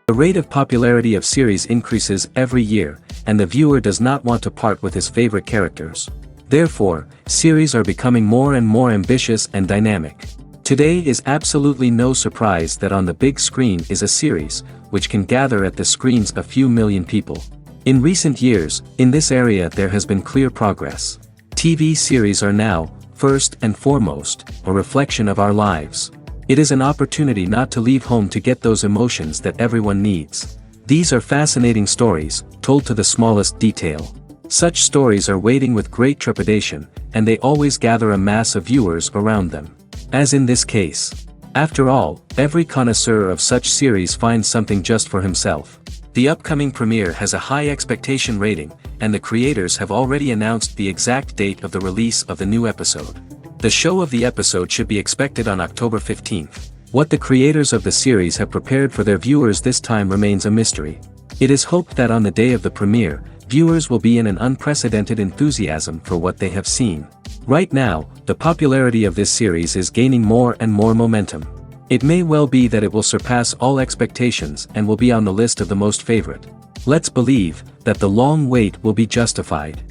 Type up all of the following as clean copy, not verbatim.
The rate of popularity of series increases every year, and the viewer does not want to part with his favorite characters. Therefore, series are becoming more and more ambitious and dynamic. Today is absolutely no surprise that on the big screen is a series, which can gather at the screens a few million people. In recent years, in this area there has been clear progress. TV series are now, first and foremost, a reflection of our lives. It is an opportunity not to leave home to get those emotions that everyone needs. These are fascinating stories, told to the smallest detail. Such stories are waiting with great trepidation, and they always gather a mass of viewers around them. As in this case. After all, every connoisseur of such series finds something just for himself. The upcoming premiere has a high expectation rating, and the creators have already announced the exact date of the release of the new episode. The show of the episode should be expected on October 15th. What the creators of the series have prepared for their viewers this time remains a mystery. It is hoped that on the day of the premiere, viewers will be in an unprecedented enthusiasm for what they have seen. Right now, the popularity of this series is gaining more and more momentum. It may well be that it will surpass all expectations and will be on the list of the most favorite. Let's believe that the long wait will be justified.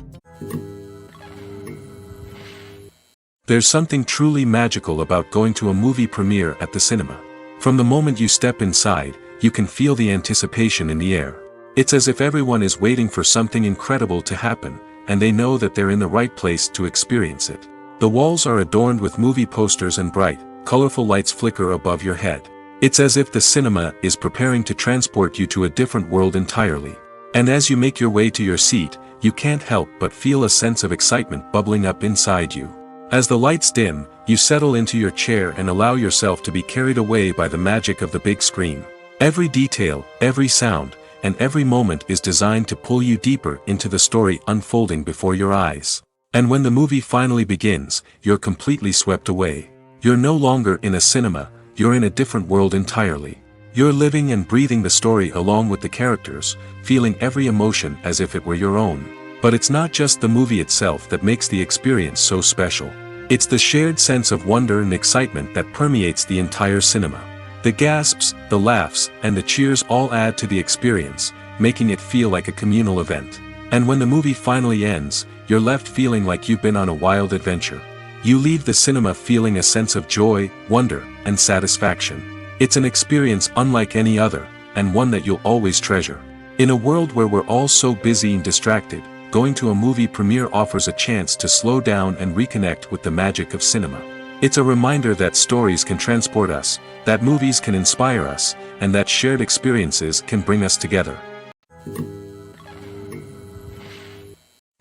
There's something truly magical about going to a movie premiere at the cinema. From the moment you step inside, you can feel the anticipation in the air. It's as if everyone is waiting for something incredible to happen, and they know that they're in the right place to experience it. The walls are adorned with movie posters and bright, colorful lights flicker above your head. It's as if the cinema is preparing to transport you to a different world entirely. And as you make your way to your seat, you can't help but feel a sense of excitement bubbling up inside you. As the lights dim, you settle into your chair and allow yourself to be carried away by the magic of the big screen. Every detail, every sound, and every moment is designed to pull you deeper into the story unfolding before your eyes. And when the movie finally begins, you're completely swept away. You're no longer in a cinema, you're in a different world entirely. You're living and breathing the story along with the characters, feeling every emotion as if it were your own. But it's not just the movie itself that makes the experience so special. It's the shared sense of wonder and excitement that permeates the entire cinema. The gasps, the laughs, and the cheers all add to the experience, making it feel like a communal event. And when the movie finally ends, you're left feeling like you've been on a wild adventure. You leave the cinema feeling a sense of joy, wonder, and satisfaction. It's an experience unlike any other, and one that you'll always treasure. In a world where we're all so busy and distracted, going to a movie premiere offers a chance to slow down and reconnect with the magic of cinema. It's a reminder that stories can transport us, that movies can inspire us, and that shared experiences can bring us together.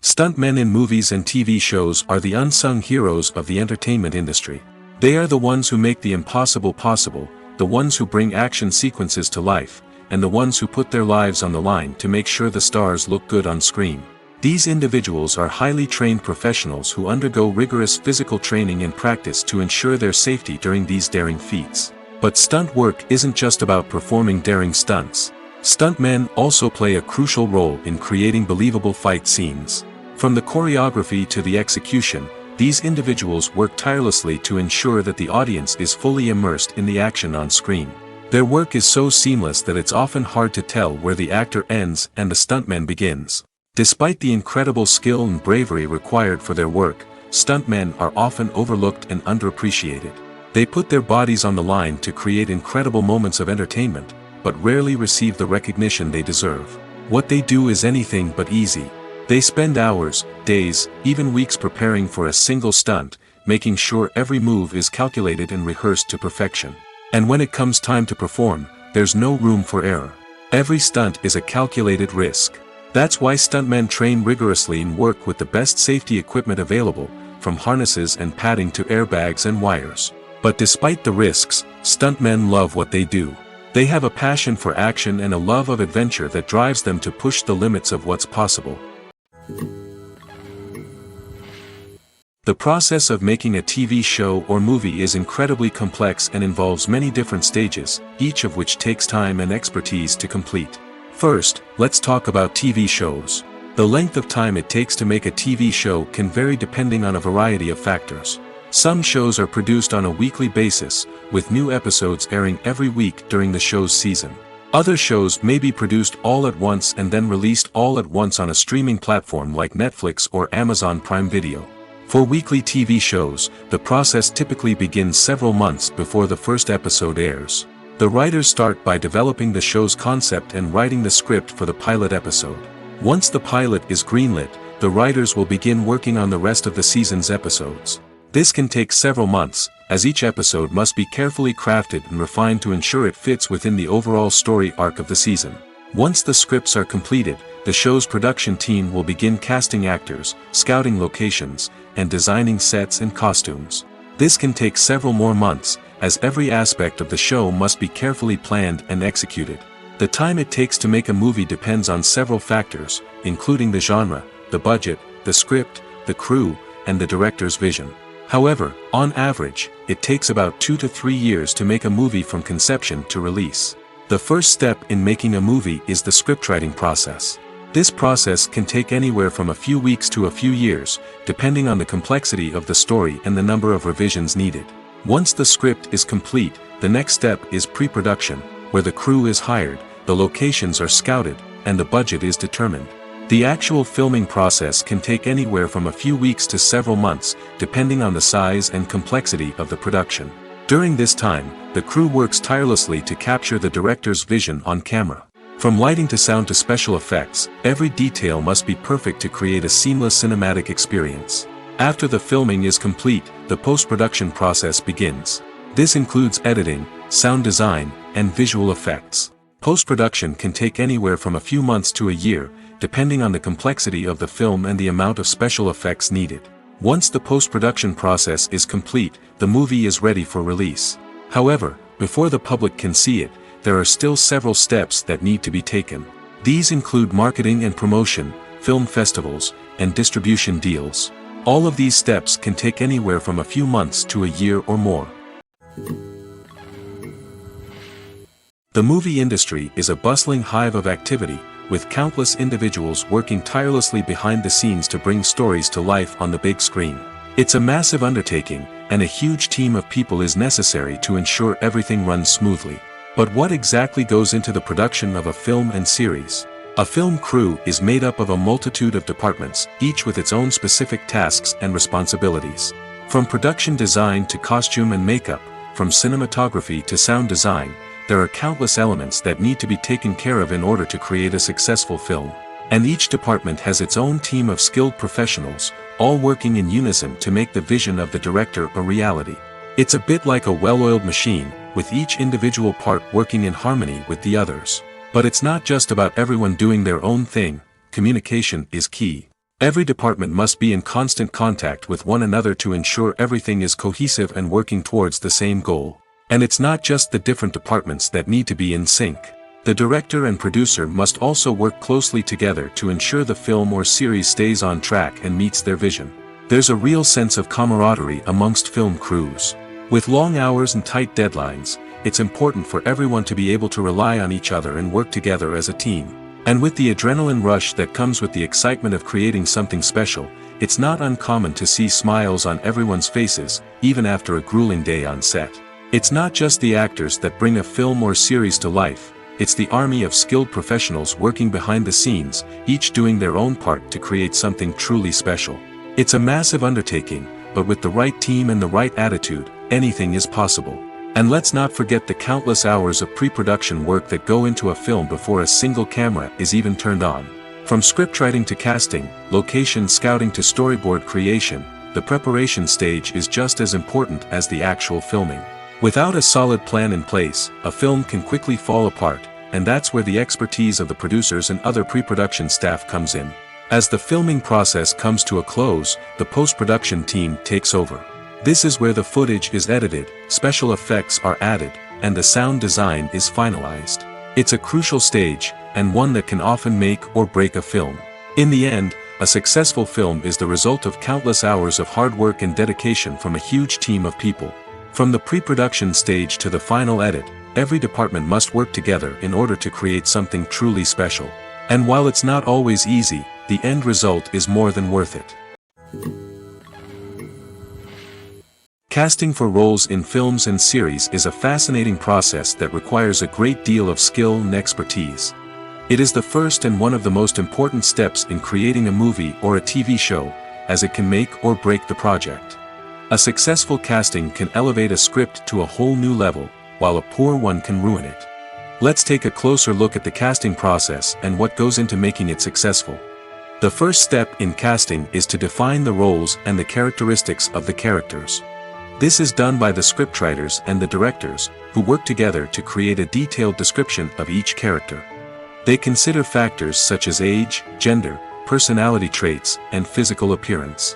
Stuntmen in movies and TV shows are the unsung heroes of the entertainment industry. They are the ones who make the impossible possible, the ones who bring action sequences to life, and the ones who put their lives on the line to make sure the stars look good on screen. These individuals are highly trained professionals who undergo rigorous physical training and practice to ensure their safety during these daring feats. But stunt work isn't just about performing daring stunts. Stuntmen also play a crucial role in creating believable fight scenes. From the choreography to the execution, these individuals work tirelessly to ensure that the audience is fully immersed in the action on screen. Their work is so seamless that it's often hard to tell where the actor ends and the stuntman begins. Despite the incredible skill and bravery required for their work, stuntmen are often overlooked and underappreciated. They put their bodies on the line to create incredible moments of entertainment, but rarely receive the recognition they deserve. What they do is anything but easy. They spend hours, days, even weeks preparing for a single stunt, making sure every move is calculated and rehearsed to perfection. And when it comes time to perform, there's no room for error. Every stunt is a calculated risk. That's why stuntmen train rigorously and work with the best safety equipment available, from harnesses and padding to airbags and wires. But despite the risks, stuntmen love what they do. They have a passion for action and a love of adventure that drives them to push the limits of what's possible. The process of making a TV show or movie is incredibly complex and involves many different stages, each of which takes time and expertise to complete. First, let's talk about TV shows. The length of time it takes to make a TV show can vary depending on a variety of factors. Some shows are produced on a weekly basis, with new episodes airing every week during the show's season. Other shows may be produced all at once and then released all at once on a streaming platform like Netflix or Amazon Prime Video. For weekly TV shows, the process typically begins several months before the first episode airs. The writers start by developing the show's concept and writing the script for the pilot episode. Once the pilot is greenlit, the writers will begin working on the rest of the season's episodes. This can take several months, as each episode must be carefully crafted and refined to ensure it fits within the overall story arc of the season. Once the scripts are completed, the show's production team will begin casting actors, scouting locations, and designing sets and costumes. This can take several more months, as every aspect of the show must be carefully planned and executed. The time it takes to make a movie depends on several factors, including the genre, the budget, the script, the crew, and the director's vision. However, on average, it takes about 2 to 3 years to make a movie from conception to release. The first step in making a movie is the scriptwriting process. This process can take anywhere from a few weeks to a few years, depending on the complexity of the story and the number of revisions needed. Once the script is complete, the next step is pre-production, where the crew is hired, the locations are scouted, and the budget is determined. The actual filming process can take anywhere from a few weeks to several months, depending on the size and complexity of the production. During this time, the crew works tirelessly to capture the director's vision on camera. From lighting to sound to special effects, every detail must be perfect to create a seamless cinematic experience. After the filming is complete, the post-production process begins. This includes editing, sound design, and visual effects. Post-production can take anywhere from a few months to a year, depending on the complexity of the film and the amount of special effects needed. Once the post-production process is complete, the movie is ready for release. However, before the public can see it, there are still several steps that need to be taken. These include marketing and promotion, film festivals, and distribution deals. All of these steps can take anywhere from a few months to a year or more. The movie industry is a bustling hive of activity, with countless individuals working tirelessly behind the scenes to bring stories to life on the big screen. It's a massive undertaking, and a huge team of people is necessary to ensure everything runs smoothly. But what exactly goes into the production of a film and series? A film crew is made up of a multitude of departments, each with its own specific tasks and responsibilities. From production design to costume and makeup, from cinematography to sound design, there are countless elements that need to be taken care of in order to create a successful film. And each department has its own team of skilled professionals, all working in unison to make the vision of the director a reality. It's a bit like a well-oiled machine, with each individual part working in harmony with the others. But it's not just about everyone doing their own thing, communication is key. Every department must be in constant contact with one another to ensure everything is cohesive and working towards the same goal. And it's not just the different departments that need to be in sync. The director and producer must also work closely together to ensure the film or series stays on track and meets their vision. There's a real sense of camaraderie amongst film crews. With long hours and tight deadlines, it's important for everyone to be able to rely on each other and work together as a team. And with the adrenaline rush that comes with the excitement of creating something special, it's not uncommon to see smiles on everyone's faces, even after a grueling day on set. It's not just the actors that bring a film or series to life, it's the army of skilled professionals working behind the scenes, each doing their own part to create something truly special. It's a massive undertaking, but with the right team and the right attitude, anything is possible. And let's not forget the countless hours of pre-production work that go into a film before a single camera is even turned on. From scriptwriting to casting, location scouting to storyboard creation, the preparation stage is just as important as the actual filming. Without a solid plan in place, a film can quickly fall apart, and that's where the expertise of the producers and other pre-production staff comes in. As the filming process comes to a close, the post-production team takes over. This is where the footage is edited, special effects are added, and the sound design is finalized. It's a crucial stage, and one that can often make or break a film. In the end, a successful film is the result of countless hours of hard work and dedication from a huge team of people. From the pre-production stage to the final edit, every department must work together in order to create something truly special. And while it's not always easy, the end result is more than worth it. Casting for roles in films and series is a fascinating process that requires a great deal of skill and expertise. It is the first and one of the most important steps in creating a movie or a TV show, as it can make or break the project. A successful casting can elevate a script to a whole new level, while a poor one can ruin it. Let's take a closer look at the casting process and what goes into making it successful. The first step in casting is to define the roles and the characteristics of the characters. This is done by the scriptwriters and the directors, who work together to create a detailed description of each character. They consider factors such as age, gender, personality traits, and physical appearance.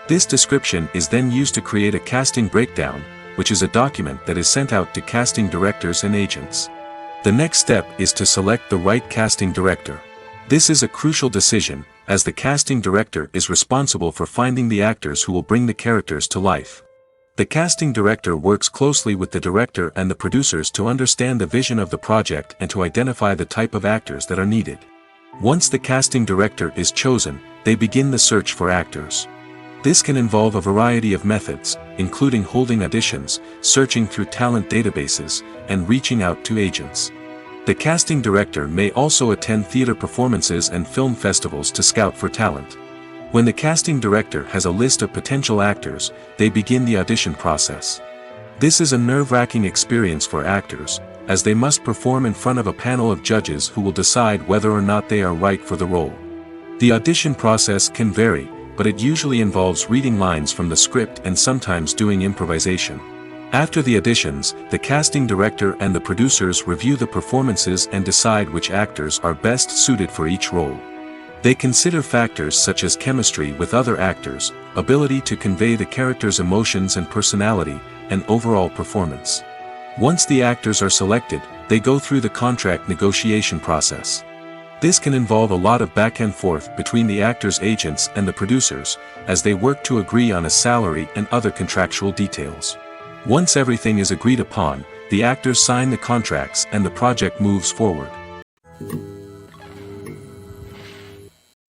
This description is then used to create a casting breakdown, which is a document that is sent out to casting directors and agents. The next step is to select the right casting director. This is a crucial decision, as the casting director is responsible for finding the actors who will bring the characters to life. The casting director works closely with the director and the producers to understand the vision of the project and to identify the type of actors that are needed. Once the casting director is chosen, they begin the search for actors. This can involve a variety of methods, including holding auditions, searching through talent databases, and reaching out to agents. The casting director may also attend theater performances and film festivals to scout for talent. When the casting director has a list of potential actors, they begin the audition process. This is a nerve-wracking experience for actors, as they must perform in front of a panel of judges who will decide whether or not they are right for the role. The audition process can vary, but it usually involves reading lines from the script and sometimes doing improvisation. After the auditions, the casting director and the producers review the performances and decide which actors are best suited for each role. They consider factors such as chemistry with other actors, ability to convey the character's emotions and personality, and overall performance. Once the actors are selected, they go through the contract negotiation process. This can involve a lot of back and forth between the actors' agents and the producers, as they work to agree on a salary and other contractual details. Once everything is agreed upon, the actors sign the contracts and the project moves forward.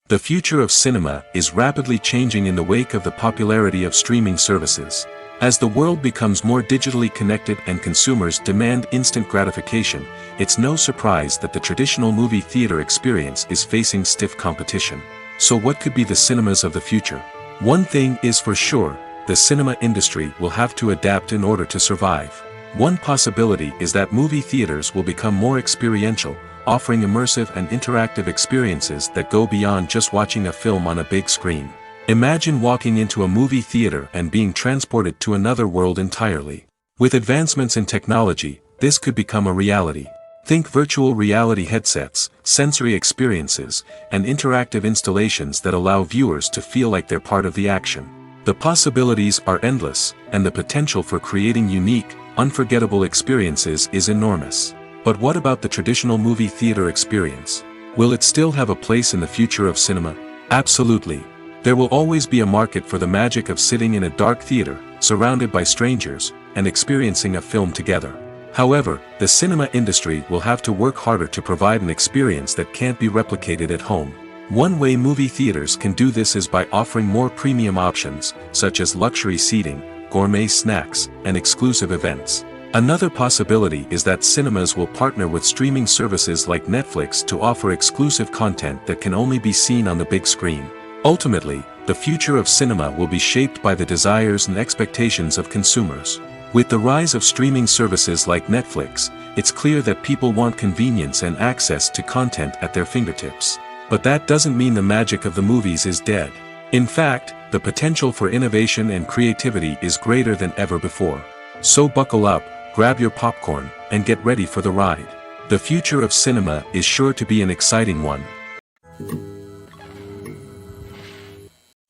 The future of cinema is rapidly changing in the wake of the popularity of streaming services. As the world becomes more digitally connected and consumers demand instant gratification, it's no surprise that the traditional movie theater experience is facing stiff competition. So what could be the cinemas of the future? One thing is for sure, the cinema industry will have to adapt in order to survive. One possibility is that movie theaters will become more experiential, offering immersive and interactive experiences that go beyond just watching a film on a big screen. Imagine walking into a movie theater and being transported to another world entirely. With advancements in technology, this could become a reality. Think virtual reality headsets, sensory experiences, and interactive installations that allow viewers to feel like they're part of the action. The possibilities are endless, and the potential for creating unique, unforgettable experiences is enormous. But what about the traditional movie theater experience? Will it still have a place in the future of cinema? Absolutely. There will always be a market for the magic of sitting in a dark theater, surrounded by strangers, and experiencing a film together. However, the cinema industry will have to work harder to provide an experience that can't be replicated at home. One way movie theaters can do this is by offering more premium options, such as luxury seating, gourmet snacks, and exclusive events. Another possibility is that cinemas will partner with streaming services like Netflix to offer exclusive content that can only be seen on the big screen. Ultimately, the future of cinema will be shaped by the desires and expectations of consumers. With the rise of streaming services like Netflix, it's clear that people want convenience and access to content at their fingertips. But that doesn't mean the magic of the movies is dead. In fact, the potential for innovation and creativity is greater than ever before. So buckle up, grab your popcorn, and get ready for the ride. The future of cinema is sure to be an exciting one.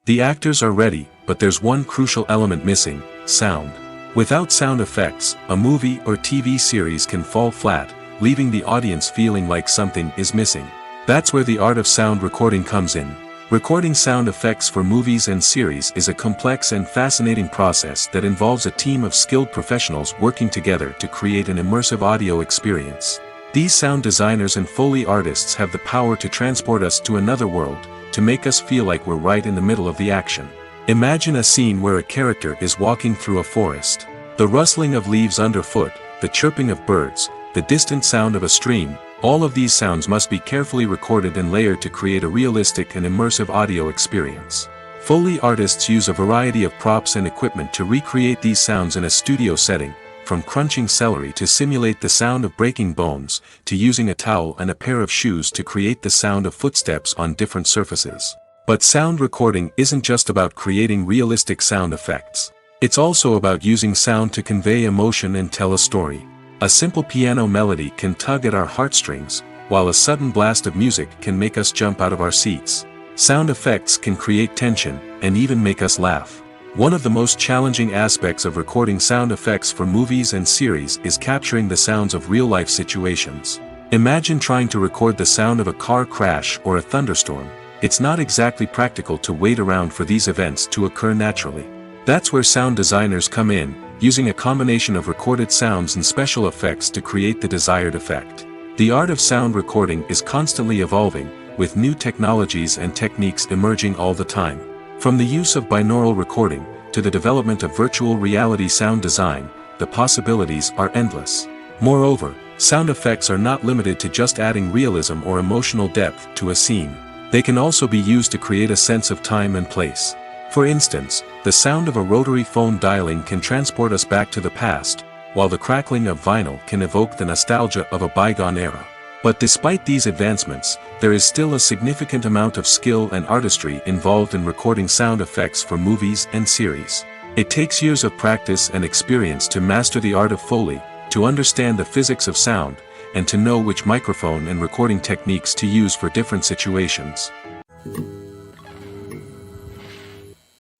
The actors are ready, but there's one crucial element missing: sound. Without sound effects, a movie or TV series can fall flat, leaving the audience feeling like something is missing. That's where the art of sound recording comes in. Recording sound effects for movies and series is a complex and fascinating process that involves a team of skilled professionals working together to create an immersive audio experience. These sound designers and Foley artists have the power to transport us to another world, to make us feel like we're right in the middle of the action. Imagine a scene where a character is walking through a forest. The rustling of leaves underfoot, the chirping of birds, the distant sound of a stream, all of these sounds must be carefully recorded and layered to create a realistic and immersive audio experience. Foley artists use a variety of props and equipment to recreate these sounds in a studio setting, from crunching celery to simulate the sound of breaking bones, to using a towel and a pair of shoes to create the sound of footsteps on different surfaces. But sound recording isn't just about creating realistic sound effects. It's also about using sound to convey emotion and tell a story. A simple piano melody can tug at our heartstrings, while a sudden blast of music can make us jump out of our seats. Sound effects can create tension, and even make us laugh. One of the most challenging aspects of recording sound effects for movies and series is capturing the sounds of real-life situations. Imagine trying to record the sound of a car crash or a thunderstorm. It's not exactly practical to wait around for these events to occur naturally. That's where sound designers come in, using a combination of recorded sounds and special effects to create the desired effect. The art of sound recording is constantly evolving, with new technologies and techniques emerging all the time. From the use of binaural recording, to the development of virtual reality sound design, the possibilities are endless. Moreover, sound effects are not limited to just adding realism or emotional depth to a scene. They can also be used to create a sense of time and place. For instance, the sound of a rotary phone dialing can transport us back to the past, while the crackling of vinyl can evoke the nostalgia of a bygone era. But despite these advancements, there is still a significant amount of skill and artistry involved in recording sound effects for movies and series. It takes years of practice and experience to master the art of Foley, to understand the physics of sound, and to know which microphone and recording techniques to use for different situations.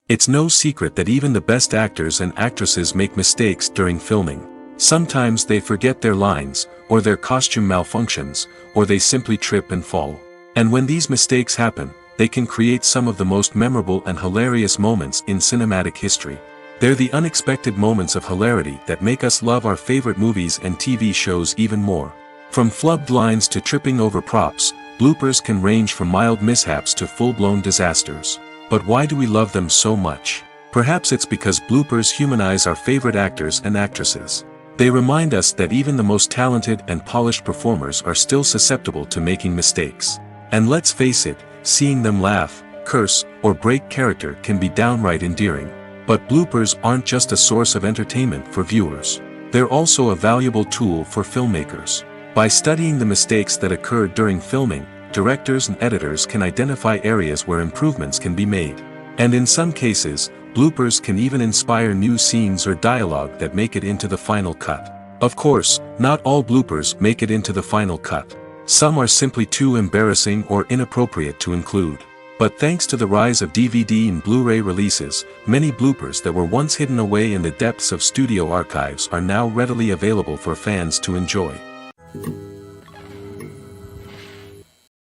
It's no secret that even the best actors and actresses make mistakes during filming. Sometimes they forget their lines, or their costume malfunctions, or they simply trip and fall. And when these mistakes happen, they can create some of the most memorable and hilarious moments in cinematic history. They're the unexpected moments of hilarity that make us love our favorite movies and TV shows even more. From flubbed lines to tripping over props, bloopers can range from mild mishaps to full-blown disasters. But why do we love them so much? Perhaps it's because bloopers humanize our favorite actors and actresses. They remind us that even the most talented and polished performers are still susceptible to making mistakes. And let's face it, seeing them laugh, curse, or break character can be downright endearing. But bloopers aren't just a source of entertainment for viewers. They're also a valuable tool for filmmakers. By studying the mistakes that occurred during filming, directors and editors can identify areas where improvements can be made. And in some cases, bloopers can even inspire new scenes or dialogue that make it into the final cut. Of course, not all bloopers make it into the final cut. Some are simply too embarrassing or inappropriate to include. But thanks to the rise of DVD and Blu-ray releases, many bloopers that were once hidden away in the depths of studio archives are now readily available for fans to enjoy.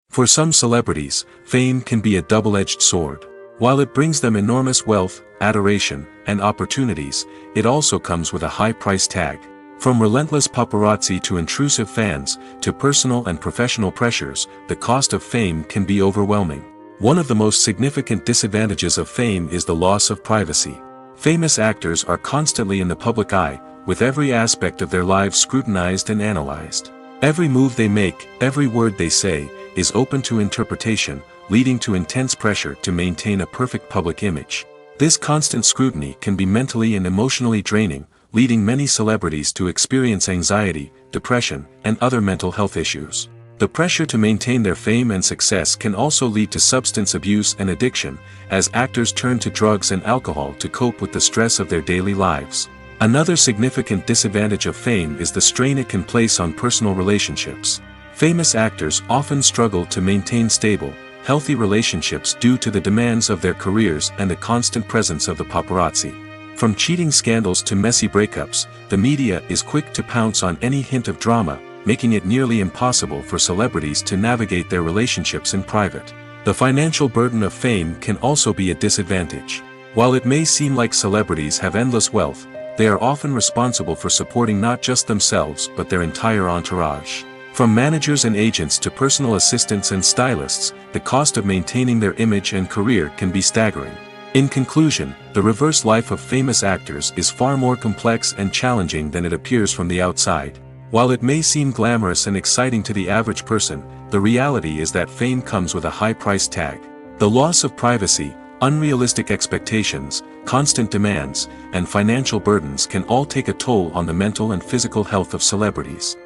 For some celebrities, fame can be a double-edged sword. While it brings them enormous wealth, adoration, and opportunities, it also comes with a high price tag. From relentless paparazzi to intrusive fans, to personal and professional pressures, the cost of fame can be overwhelming. One of the most significant disadvantages of fame is the loss of privacy. Famous actors are constantly in the public eye, with every aspect of their lives scrutinized and analyzed. Every move they make, every word they say, is open to interpretation, leading to intense pressure to maintain a perfect public image. This constant scrutiny can be mentally and emotionally draining, leading many celebrities to experience anxiety, depression, and other mental health issues. The pressure to maintain their fame and success can also lead to substance abuse and addiction, as actors turn to drugs and alcohol to cope with the stress of their daily lives. Another significant disadvantage of fame is the strain it can place on personal relationships. Famous actors often struggle to maintain stable, healthy relationships due to the demands of their careers and the constant presence of the paparazzi. From cheating scandals to messy breakups, the media is quick to pounce on any hint of drama, making it nearly impossible for celebrities to navigate their relationships in private. The financial burden of fame can also be a disadvantage. While it may seem like celebrities have endless wealth, they are often responsible for supporting not just themselves but their entire entourage. From managers and agents to personal assistants and stylists, the cost of maintaining their image and career can be staggering. In conclusion, the reverse life of famous actors is far more complex and challenging than it appears from the outside. While it may seem glamorous and exciting to the average person, the reality is that fame comes with a high price tag. The loss of privacy, unrealistic expectations, constant demands, and financial burdens can all take a toll on the mental and physical health of celebrities.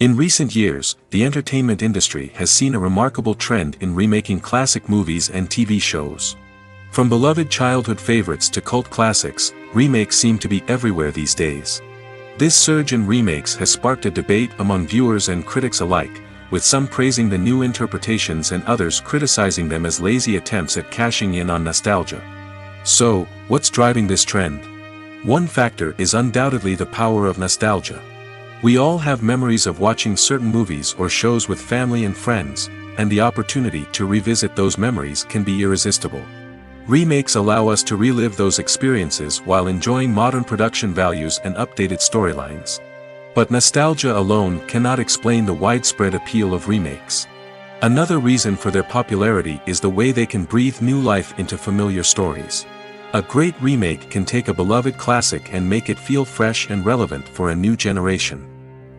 In recent years, the entertainment industry has seen a remarkable trend in remaking classic movies and TV shows. From beloved childhood favorites to cult classics, remakes seem to be everywhere these days. This surge in remakes has sparked a debate among viewers and critics alike, with some praising the new interpretations and others criticizing them as lazy attempts at cashing in on nostalgia. So, what's driving this trend? One factor is undoubtedly the power of nostalgia. We all have memories of watching certain movies or shows with family and friends, and the opportunity to revisit those memories can be irresistible. Remakes allow us to relive those experiences while enjoying modern production values and updated storylines. But nostalgia alone cannot explain the widespread appeal of remakes. Another reason for their popularity is the way they can breathe new life into familiar stories. A great remake can take a beloved classic and make it feel fresh and relevant for a new generation.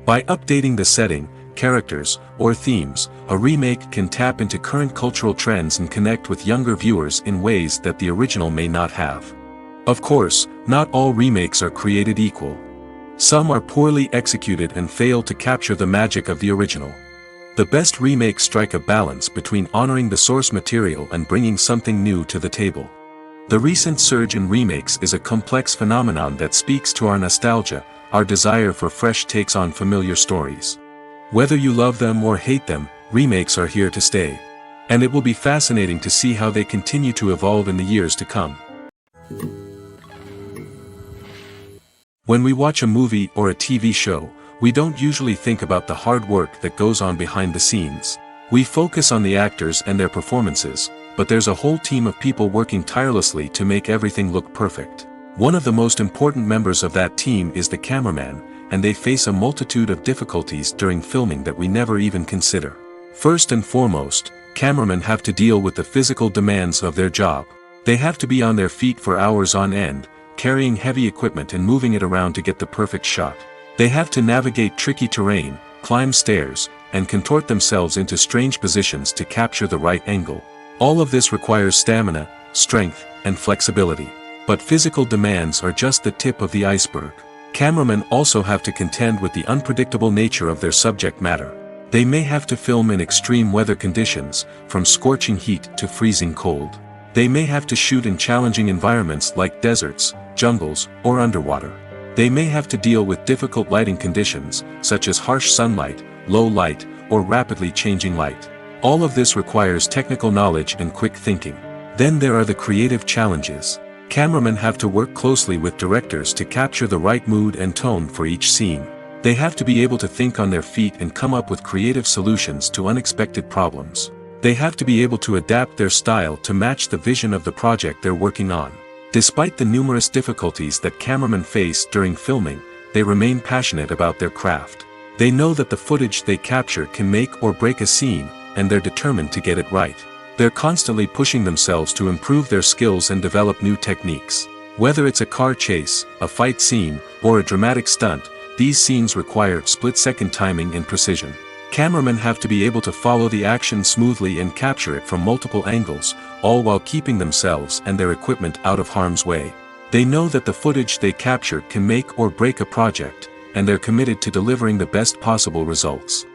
By updating the setting, characters, or themes, a remake can tap into current cultural trends and connect with younger viewers in ways that the original may not have. Of course, not all remakes are created equal. Some are poorly executed and fail to capture the magic of the original. The best remakes strike a balance between honoring the source material and bringing something new to the table. The recent surge in remakes is a complex phenomenon that speaks to our nostalgia, our desire for fresh takes on familiar stories. Whether you love them or hate them, remakes are here to stay. And it will be fascinating to see how they continue to evolve in the years to come. When we watch a movie or a TV show, we don't usually think about the hard work that goes on behind the scenes. We focus on the actors and their performances, but there's a whole team of people working tirelessly to make everything look perfect. One of the most important members of that team is the cameraman, and they face a multitude of difficulties during filming that we never even consider. First and foremost, cameramen have to deal with the physical demands of their job. They have to be on their feet for hours on end, carrying heavy equipment and moving it around to get the perfect shot. They have to navigate tricky terrain, climb stairs, and contort themselves into strange positions to capture the right angle. All of this requires stamina, strength, and flexibility. But physical demands are just the tip of the iceberg. Cameramen also have to contend with the unpredictable nature of their subject matter. They may have to film in extreme weather conditions, from scorching heat to freezing cold. They may have to shoot in challenging environments like deserts, jungles, or underwater. They may have to deal with difficult lighting conditions, such as harsh sunlight, low light, or rapidly changing light. All of this requires technical knowledge and quick thinking. Then there are the creative challenges. Cameramen have to work closely with directors to capture the right mood and tone for each scene. They have to be able to think on their feet and come up with creative solutions to unexpected problems. They have to be able to adapt their style to match the vision of the project they're working on. Despite the numerous difficulties that cameramen face during filming, they remain passionate about their craft. They know that the footage they capture can make or break a scene, and they're determined to get it right. They're constantly pushing themselves to improve their skills and develop new techniques. Whether it's a car chase, a fight scene, or a dramatic stunt, these scenes require split-second timing and precision. Cameramen have to be able to follow the action smoothly and capture it from multiple angles, all while keeping themselves and their equipment out of harm's way. They know that the footage they capture can make or break a project, and they're committed to delivering the best possible results.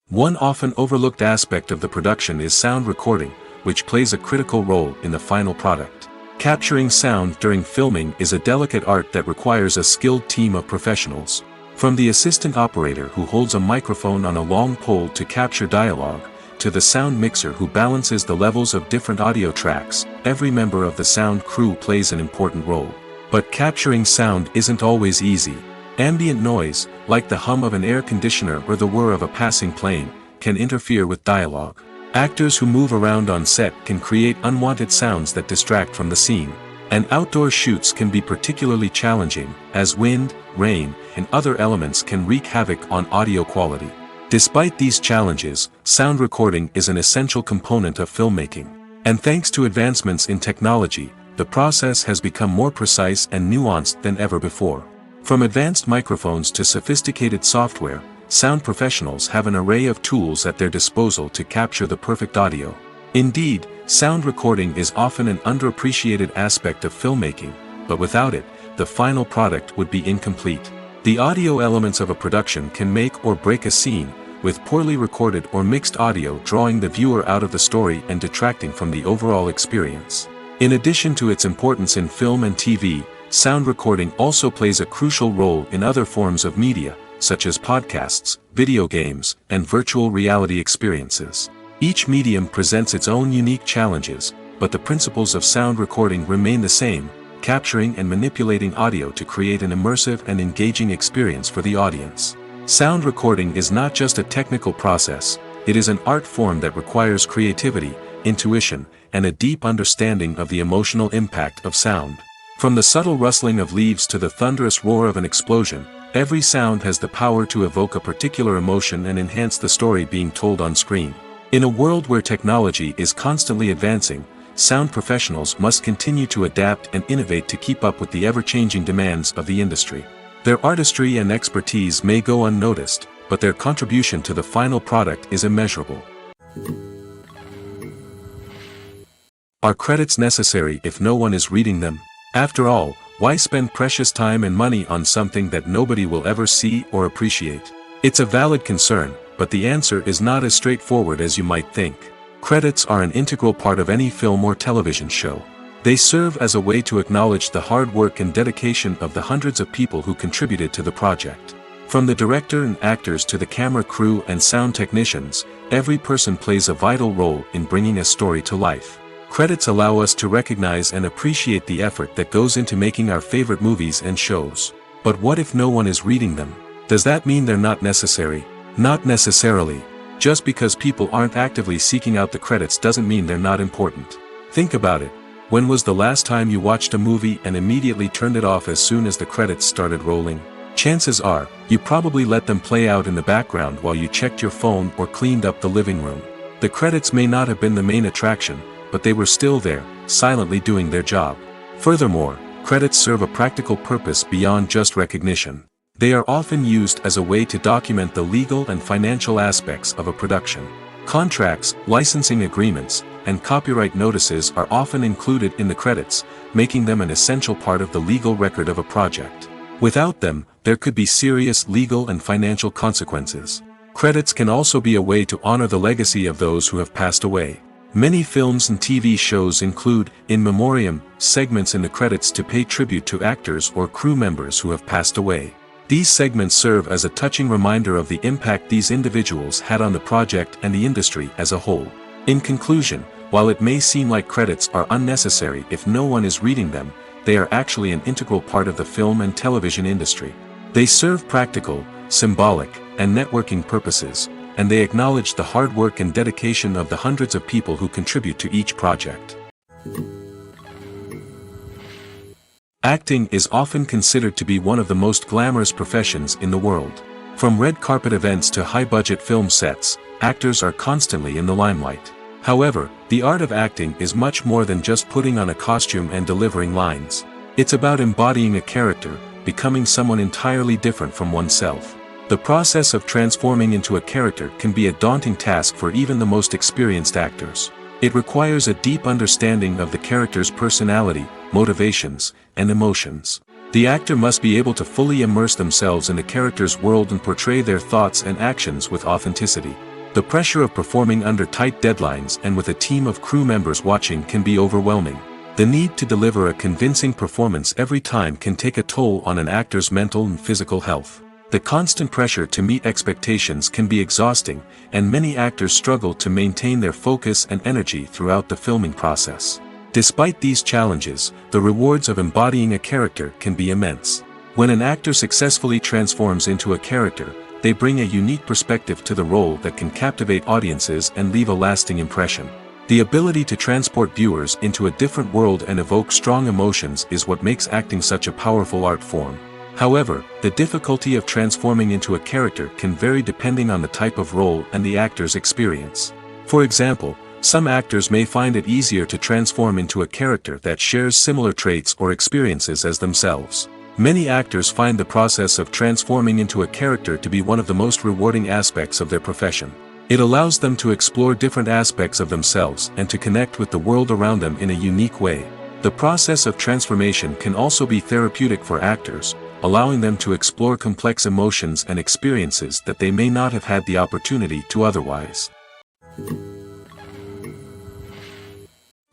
One often overlooked aspect of the production is sound recording, which plays a critical role in the final product. Capturing sound during filming is a delicate art that requires a skilled team of professionals. From the assistant operator who holds a microphone on a long pole to capture dialogue, to the sound mixer who balances the levels of different audio tracks, every member of the sound crew plays an important role. But capturing sound isn't always easy. Ambient noise, like the hum of an air conditioner or the whir of a passing plane, can interfere with dialogue. Actors who move around on set can create unwanted sounds that distract from the scene. And outdoor shoots can be particularly challenging, as wind, rain, and other elements can wreak havoc on audio quality. Despite these challenges, sound recording is an essential component of filmmaking. And thanks to advancements in technology, the process has become more precise and nuanced than ever before. From advanced microphones to sophisticated software, sound professionals have an array of tools at their disposal to capture the perfect audio. Indeed, sound recording is often an underappreciated aspect of filmmaking, but without it, the final product would be incomplete. The audio elements of a production can make or break a scene, with poorly recorded or mixed audio drawing the viewer out of the story and detracting from the overall experience. In addition to its importance in film and TV, sound recording also plays a crucial role in other forms of media, such as podcasts, video games, and virtual reality experiences. Each medium presents its own unique challenges, but the principles of sound recording remain the same, capturing and manipulating audio to create an immersive and engaging experience for the audience. Sound recording is not just a technical process, it is an art form that requires creativity, intuition, and a deep understanding of the emotional impact of sound. From the subtle rustling of leaves to the thunderous roar of an explosion, every sound has the power to evoke a particular emotion and enhance the story being told on screen. In a world where technology is constantly advancing, sound professionals must continue to adapt and innovate to keep up with the ever-changing demands of the industry. Their artistry and expertise may go unnoticed, but their contribution to the final product is immeasurable. Are credits necessary if no one is reading them? After all, why spend precious time and money on something that nobody will ever see or appreciate? It's a valid concern, but the answer is not as straightforward as you might think. Credits are an integral part of any film or television show. They serve as a way to acknowledge the hard work and dedication of the hundreds of people who contributed to the project. From the director and actors to the camera crew and sound technicians, every person plays a vital role in bringing a story to life. Credits allow us to recognize and appreciate the effort that goes into making our favorite movies and shows. But what if no one is reading them? Does that mean they're not necessary? Not necessarily. Just because people aren't actively seeking out the credits doesn't mean they're not important. Think about it. When was the last time you watched a movie and immediately turned it off as soon as the credits started rolling? Chances are, you probably let them play out in the background while you checked your phone or cleaned up the living room. The credits may not have been the main attraction, but they were still there, silently doing their job. Furthermore, credits serve a practical purpose beyond just recognition. They are often used as a way to document the legal and financial aspects of a production. Contracts, licensing agreements, and copyright notices are often included in the credits, making them an essential part of the legal record of a project. Without them, there could be serious legal and financial consequences. Credits can also be a way to honor the legacy of those who have passed away. Many films and TV shows include, in memoriam, segments in the credits to pay tribute to actors or crew members who have passed away. These segments serve as a touching reminder of the impact these individuals had on the project and the industry as a whole. In conclusion, while it may seem like credits are unnecessary if no one is reading them, they are actually an integral part of the film and television industry. They serve practical, symbolic, and networking purposes, and they acknowledge the hard work and dedication of the hundreds of people who contribute to each project. Acting is often considered to be one of the most glamorous professions in the world. From red carpet events to high-budget film sets, actors are constantly in the limelight. However, the art of acting is much more than just putting on a costume and delivering lines. It's about embodying a character, becoming someone entirely different from oneself. The process of transforming into a character can be a daunting task for even the most experienced actors. It requires a deep understanding of the character's personality, motivations, and emotions. The actor must be able to fully immerse themselves in the character's world and portray their thoughts and actions with authenticity. The pressure of performing under tight deadlines and with a team of crew members watching can be overwhelming. The need to deliver a convincing performance every time can take a toll on an actor's mental and physical health. The constant pressure to meet expectations can be exhausting, and many actors struggle to maintain their focus and energy throughout the filming process. Despite these challenges, the rewards of embodying a character can be immense. When an actor successfully transforms into a character, they bring a unique perspective to the role that can captivate audiences and leave a lasting impression. The ability to transport viewers into a different world and evoke strong emotions is what makes acting such a powerful art form. However, the difficulty of transforming into a character can vary depending on the type of role and the actor's experience. For example, some actors may find it easier to transform into a character that shares similar traits or experiences as themselves. Many actors find the process of transforming into a character to be one of the most rewarding aspects of their profession. It allows them to explore different aspects of themselves and to connect with the world around them in a unique way. The process of transformation can also be therapeutic for actors, allowing them to explore complex emotions and experiences that they may not have had the opportunity to otherwise.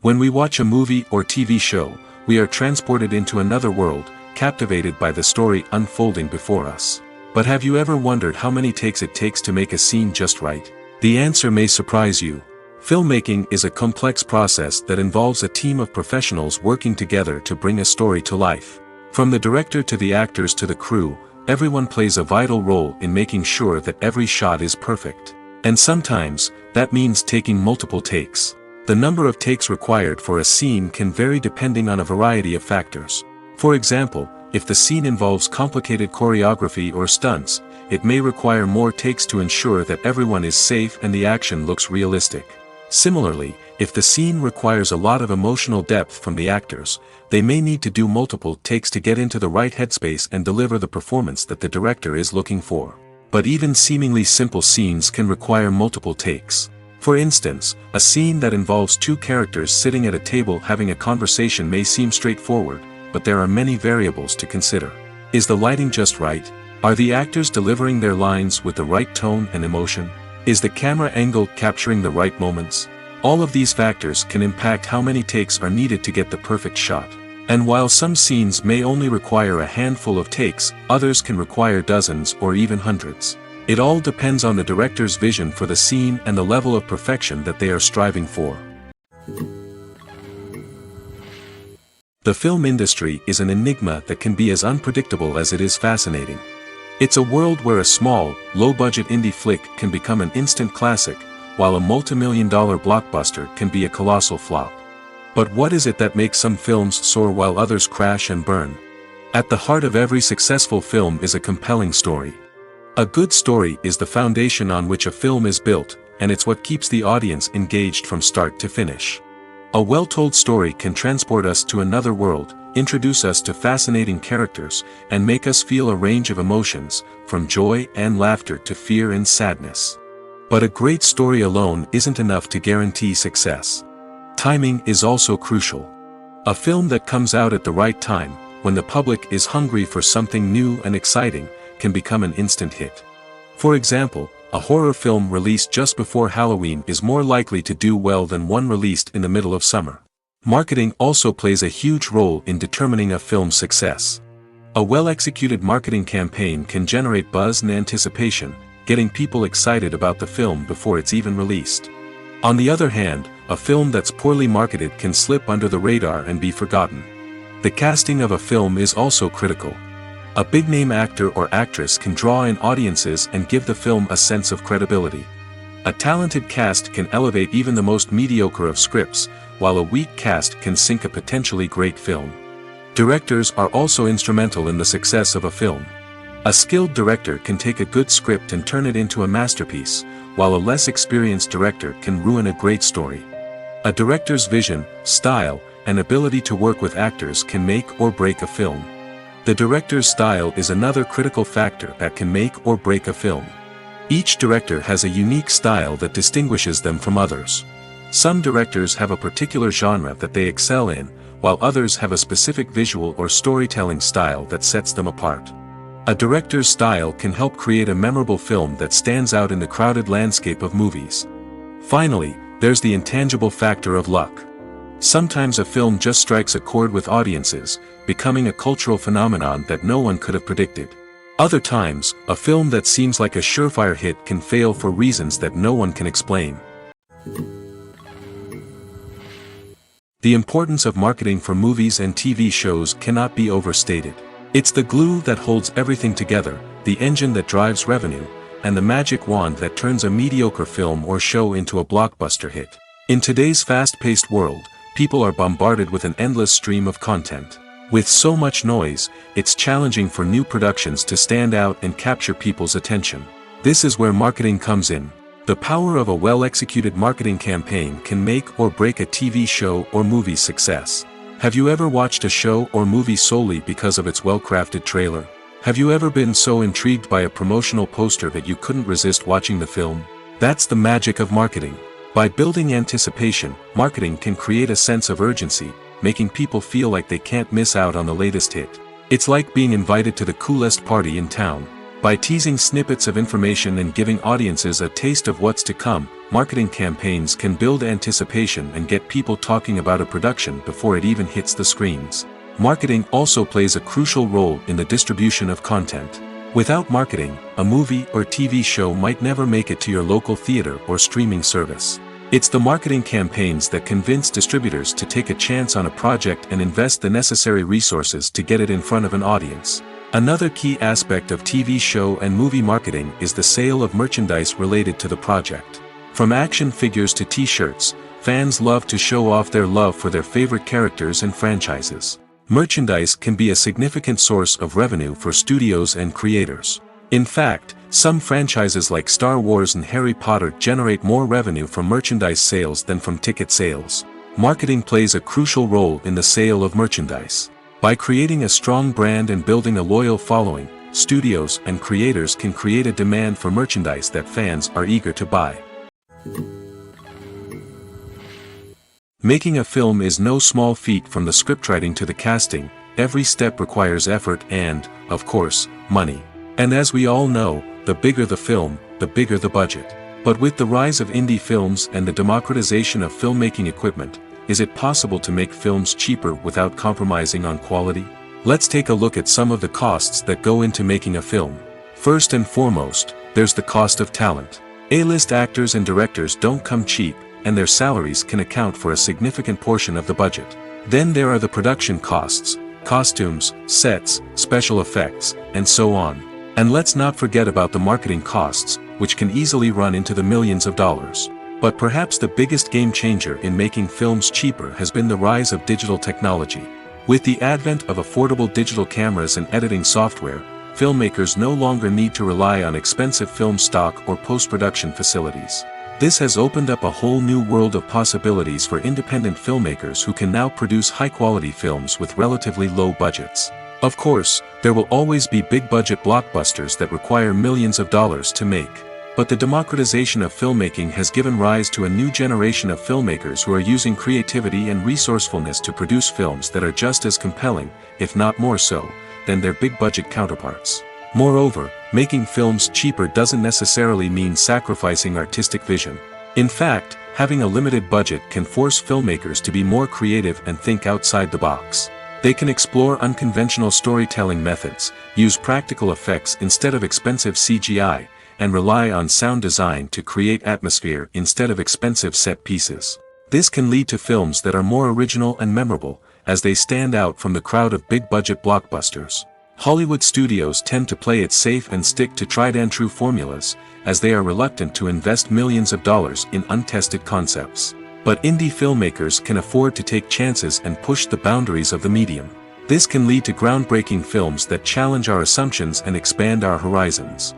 When we watch a movie or TV show, we are transported into another world, captivated by the story unfolding before us. But have you ever wondered how many takes it takes to make a scene just right? The answer may surprise you. Filmmaking is a complex process that involves a team of professionals working together to bring a story to life. From the director to the actors to the crew, everyone plays a vital role in making sure that every shot is perfect. And sometimes, that means taking multiple takes. The number of takes required for a scene can vary depending on a variety of factors. For example, if the scene involves complicated choreography or stunts, it may require more takes to ensure that everyone is safe and the action looks realistic. Similarly, if the scene requires a lot of emotional depth from the actors, they may need to do multiple takes to get into the right headspace and deliver the performance that the director is looking for. But even seemingly simple scenes can require multiple takes. For instance, a scene that involves two characters sitting at a table having a conversation may seem straightforward, but there are many variables to consider. Is the lighting just right? Are the actors delivering their lines with the right tone and emotion? Is the camera angle capturing the right moments? All of these factors can impact how many takes are needed to get the perfect shot. And while some scenes may only require a handful of takes, others can require dozens or even hundreds. It all depends on the director's vision for the scene and the level of perfection that they are striving for. The film industry is an enigma that can be as unpredictable as it is fascinating. It's a world where a small, low-budget indie flick can become an instant classic, while a multi-million-dollar blockbuster can be a colossal flop. But what is it that makes some films soar while others crash and burn? At the heart of every successful film is a compelling story. A good story is the foundation on which a film is built, and it's what keeps the audience engaged from start to finish. A well-told story can transport us to another world, introduce us to fascinating characters, and make us feel a range of emotions, from joy and laughter to fear and sadness. But a great story alone isn't enough to guarantee success. Timing is also crucial. A film that comes out at the right time, when the public is hungry for something new and exciting, can become an instant hit. For example, a horror film released just before Halloween is more likely to do well than one released in the middle of summer. Marketing also plays a huge role in determining a film's success. A well-executed marketing campaign can generate buzz and anticipation, getting people excited about the film before it's even released. On the other hand, a film that's poorly marketed can slip under the radar and be forgotten. The casting of a film is also critical. A big-name actor or actress can draw in audiences and give the film a sense of credibility. A talented cast can elevate even the most mediocre of scripts, while a weak cast can sink a potentially great film. Directors are also instrumental in the success of a film. A skilled director can take a good script and turn it into a masterpiece, while a less experienced director can ruin a great story. A director's vision, style, and ability to work with actors can make or break a film. The director's style is another critical factor that can make or break a film. Each director has a unique style that distinguishes them from others. Some directors have a particular genre that they excel in, while others have a specific visual or storytelling style that sets them apart. A director's style can help create a memorable film that stands out in the crowded landscape of movies. Finally, there's the intangible factor of luck. Sometimes a film just strikes a chord with audiences, becoming a cultural phenomenon that no one could have predicted. Other times, a film that seems like a surefire hit can fail for reasons that no one can explain. The importance of marketing for movies and TV shows cannot be overstated. It's the glue that holds everything together, the engine that drives revenue, and the magic wand that turns a mediocre film or show into a blockbuster hit. In today's fast-paced world, people are bombarded with an endless stream of content. With so much noise, it's challenging for new productions to stand out and capture people's attention. This is where marketing comes in. The power of a well-executed marketing campaign can make or break a TV show or movie's success. Have you ever watched a show or movie solely because of its well-crafted trailer? Have you ever been so intrigued by a promotional poster that you couldn't resist watching the film? That's the magic of marketing. By building anticipation, marketing can create a sense of urgency, making people feel like they can't miss out on the latest hit. It's like being invited to the coolest party in town. By teasing snippets of information and giving audiences a taste of what's to come, marketing campaigns can build anticipation and get people talking about a production before it even hits the screens. Marketing also plays a crucial role in the distribution of content. Without marketing, a movie or TV show might never make it to your local theater or streaming service. It's the marketing campaigns that convince distributors to take a chance on a project and invest the necessary resources to get it in front of an audience. Another key aspect of TV show and movie marketing is the sale of merchandise related to the project. From action figures to t-shirts, fans love to show off their love for their favorite characters and franchises. Merchandise can be a significant source of revenue for studios and creators. In fact, some franchises like Star Wars and Harry Potter generate more revenue from merchandise sales than from ticket sales. Marketing plays a crucial role in the sale of merchandise. By creating a strong brand and building a loyal following, studios and creators can create a demand for merchandise that fans are eager to buy. Making a film is no small feat. From the scriptwriting to the casting, every step requires effort and, of course, money. And as we all know, the bigger the film, the bigger the budget. But with the rise of indie films and the democratization of filmmaking equipment, is it possible to make films cheaper without compromising on quality? Let's take a look at some of the costs that go into making a film. First and foremost, there's the cost of talent. A-list actors and directors don't come cheap, and their salaries can account for a significant portion of the budget. Then there are the production costs, costumes, sets, special effects, and so on. And let's not forget about the marketing costs, which can easily run into the millions of dollars. But perhaps the biggest game changer in making films cheaper has been the rise of digital technology. With the advent of affordable digital cameras and editing software, filmmakers no longer need to rely on expensive film stock or post-production facilities. This has opened up a whole new world of possibilities for independent filmmakers who can now produce high-quality films with relatively low budgets. Of course, there will always be big-budget blockbusters that require millions of dollars to make. But the democratization of filmmaking has given rise to a new generation of filmmakers who are using creativity and resourcefulness to produce films that are just as compelling, if not more so, than their big-budget counterparts. Moreover, making films cheaper doesn't necessarily mean sacrificing artistic vision. In fact, having a limited budget can force filmmakers to be more creative and think outside the box. They can explore unconventional storytelling methods, use practical effects instead of expensive CGI, and rely on sound design to create atmosphere instead of expensive set pieces. This can lead to films that are more original and memorable, as they stand out from the crowd of big-budget blockbusters. Hollywood studios tend to play it safe and stick to tried-and-true formulas, as they are reluctant to invest millions of dollars in untested concepts. But indie filmmakers can afford to take chances and push the boundaries of the medium. This can lead to groundbreaking films that challenge our assumptions and expand our horizons.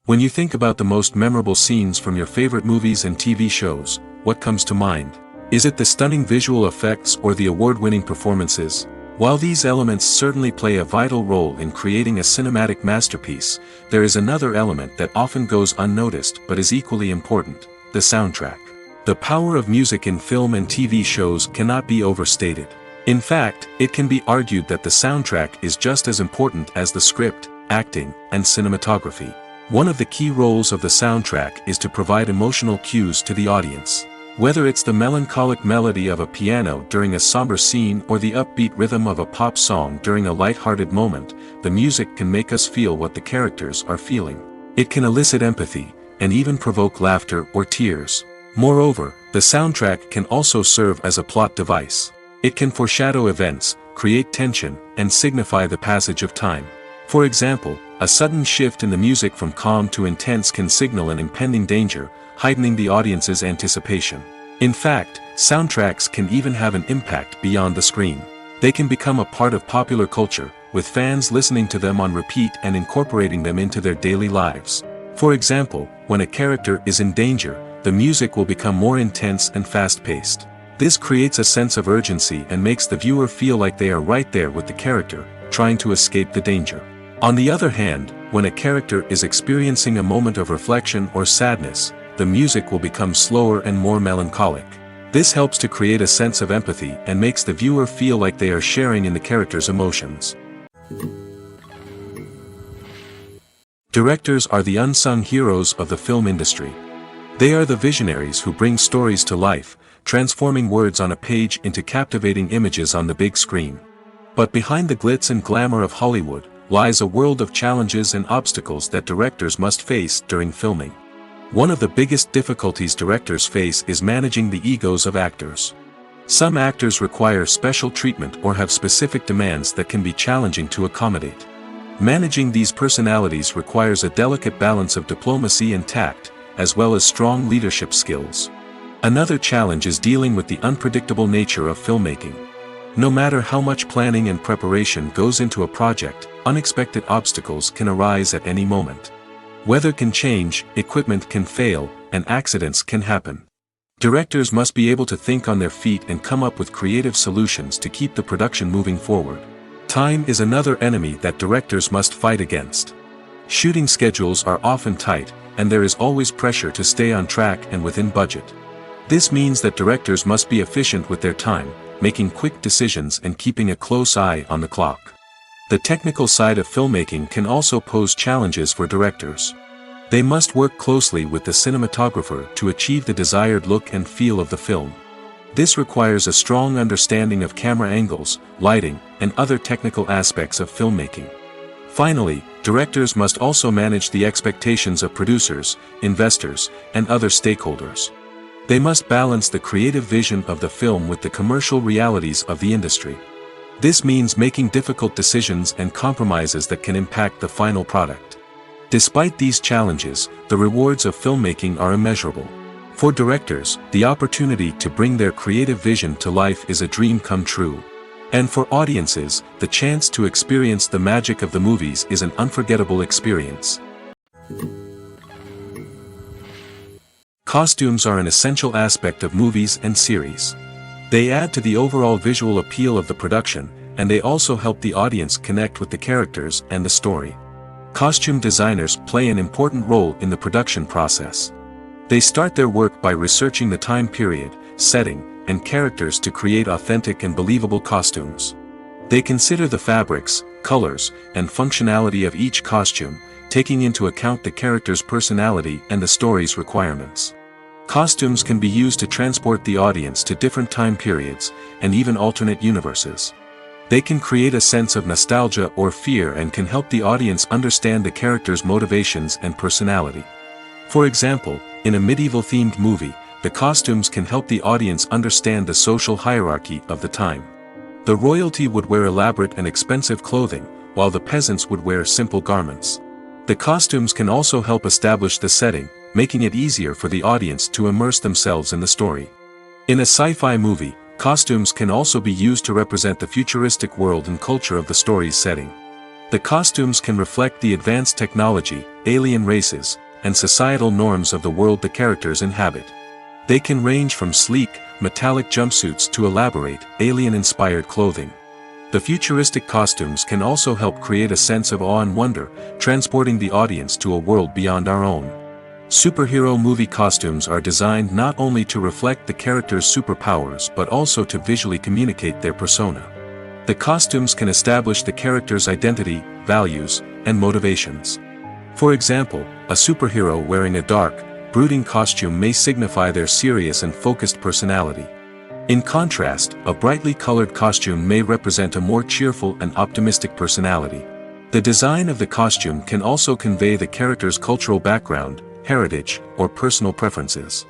When you think about the most memorable scenes from your favorite movies and TV shows, what comes to mind? Is it the stunning visual effects or the award-winning performances? While these elements certainly play a vital role in creating a cinematic masterpiece, there is another element that often goes unnoticed but is equally important: the soundtrack. The power of music in film and TV shows cannot be overstated. In fact, it can be argued that the soundtrack is just as important as the script, acting, and cinematography. One of the key roles of the soundtrack is to provide emotional cues to the audience. Whether it's the melancholic melody of a piano during a somber scene or the upbeat rhythm of a pop song during a light-hearted moment, the music can make us feel what the characters are feeling. It can elicit empathy, and even provoke laughter or tears. Moreover, the soundtrack can also serve as a plot device. It can foreshadow events, create tension, and signify the passage of time. For example, a sudden shift in the music from calm to intense can signal an impending danger, heightening the audience's anticipation. In fact, Soundtracks can even have an impact beyond the screen. They can become a part of popular culture, with fans listening to them on repeat and incorporating them into their daily lives. For example, when a character is in danger, the music will become more intense and fast-paced. This creates a sense of urgency and makes the viewer feel like they are right there with the character, trying to escape the danger. On the other hand, when a character is experiencing a moment of reflection or sadness, the music will become slower and more melancholic. This helps to create a sense of empathy and makes the viewer feel like they are sharing in the character's emotions. Directors are the unsung heroes of the film industry. They are the visionaries who bring stories to life, transforming words on a page into captivating images on the big screen. But behind the glitz and glamour of Hollywood, lies a world of challenges and obstacles that directors must face during filming. One of the biggest difficulties directors face is managing the egos of actors. Some actors require special treatment or have specific demands that can be challenging to accommodate. Managing these personalities requires a delicate balance of diplomacy and tact, as well as strong leadership skills. Another challenge is dealing with the unpredictable nature of filmmaking. No matter how much planning and preparation goes into a project, unexpected obstacles can arise at any moment. Weather can change, equipment can fail, and accidents can happen. Directors must be able to think on their feet and come up with creative solutions to keep the production moving forward. Time is another enemy that directors must fight against. Shooting schedules are often tight, and there is always pressure to stay on track and within budget. This means that directors must be efficient with their time, making quick decisions and keeping a close eye on the clock. The technical side of filmmaking can also pose challenges for directors. They must work closely with the cinematographer to achieve the desired look and feel of the film. This requires a strong understanding of camera angles, lighting, and other technical aspects of filmmaking. Finally, directors must also manage the expectations of producers, investors, and other stakeholders. They must balance the creative vision of the film with the commercial realities of the industry. This means making difficult decisions and compromises that can impact the final product. Despite these challenges, the rewards of filmmaking are immeasurable. For directors, the opportunity to bring their creative vision to life is a dream come true. And for audiences, the chance to experience the magic of the movies is an unforgettable experience. Costumes are an essential aspect of movies and series. They add to the overall visual appeal of the production, and they also help the audience connect with the characters and the story. Costume designers play an important role in the production process. They start their work by researching the time period, setting, and characters to create authentic and believable costumes. They consider the fabrics, colors, and functionality of each costume, taking into account the character's personality and the story's requirements. Costumes can be used to transport the audience to different time periods, and even alternate universes. They can create a sense of nostalgia or fear and can help the audience understand the character's motivations and personality. For example, in a medieval-themed movie, the costumes can help the audience understand the social hierarchy of the time. The royalty would wear elaborate and expensive clothing, while the peasants would wear simple garments. The costumes can also help establish the setting, making it easier for the audience to immerse themselves in the story. In a sci-fi movie, costumes can also be used to represent the futuristic world and culture of the story's setting. The costumes can reflect the advanced technology, alien races, and societal norms of the world the characters inhabit. They can range from sleek, metallic jumpsuits to elaborate, alien-inspired clothing. The futuristic costumes can also help create a sense of awe and wonder, transporting the audience to a world beyond our own. Superhero movie costumes are designed not only to reflect the character's superpowers but also to visually communicate their persona. The costumes can establish the character's identity, values, and motivations. For example, a superhero wearing a dark, brooding costume may signify their serious and focused personality. In contrast, a brightly colored costume may represent a more cheerful and optimistic personality. The design of the costume can also convey the character's cultural background, heritage, or personal preferences.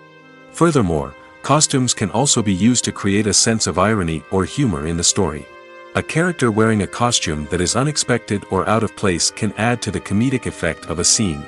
Furthermore, costumes can also be used to create a sense of irony or humor in the story. A character wearing a costume that is unexpected or out of place can add to the comedic effect of a scene.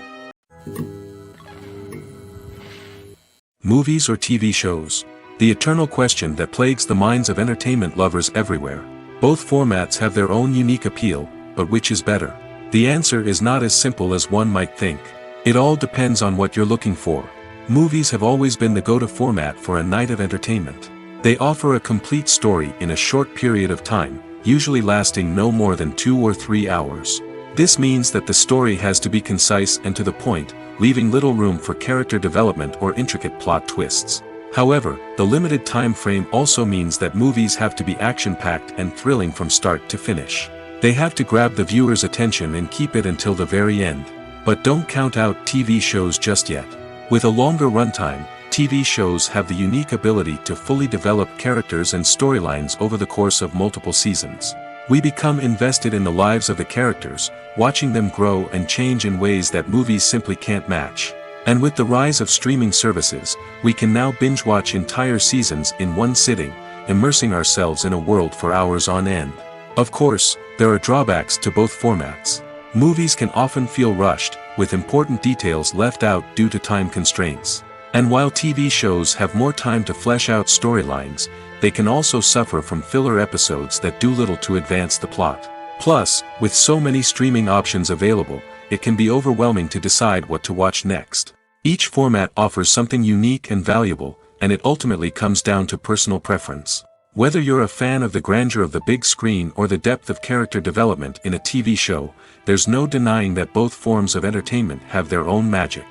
Movies or TV shows. the eternal question that plagues the minds of entertainment lovers everywhere. Both formats have their own unique appeal, but which is better? The answer is not as simple as one might think. It all depends on what you're looking for. Movies have always been the go-to format for a night of entertainment. They offer a complete story in a short period of time, usually lasting no more than 2 or 3 hours. This means that the story has to be concise and to the point, leaving little room for character development or intricate plot twists. However, the limited time frame also means that movies have to be action-packed and thrilling from start to finish. They have to grab the viewer's attention and keep it until the very end. But don't count out TV shows just yet. With a longer runtime, TV shows have the unique ability to fully develop characters and storylines over the course of multiple seasons. We become invested in the lives of the characters, watching them grow and change in ways that movies simply can't match. And with the rise of streaming services, we can now binge-watch entire seasons in one sitting, immersing ourselves in a world for hours on end. Of course, there are drawbacks to both formats. Movies can often feel rushed, with important details left out due to time constraints. And while TV shows have more time to flesh out storylines, they can also suffer from filler episodes that do little to advance the plot. Plus, with so many streaming options available, it can be overwhelming to decide what to watch next. Each format offers something unique and valuable, and it ultimately comes down to personal preference. Whether you're a fan of the grandeur of the big screen or the depth of character development in a TV show, there's no denying that both forms of entertainment have their own magic.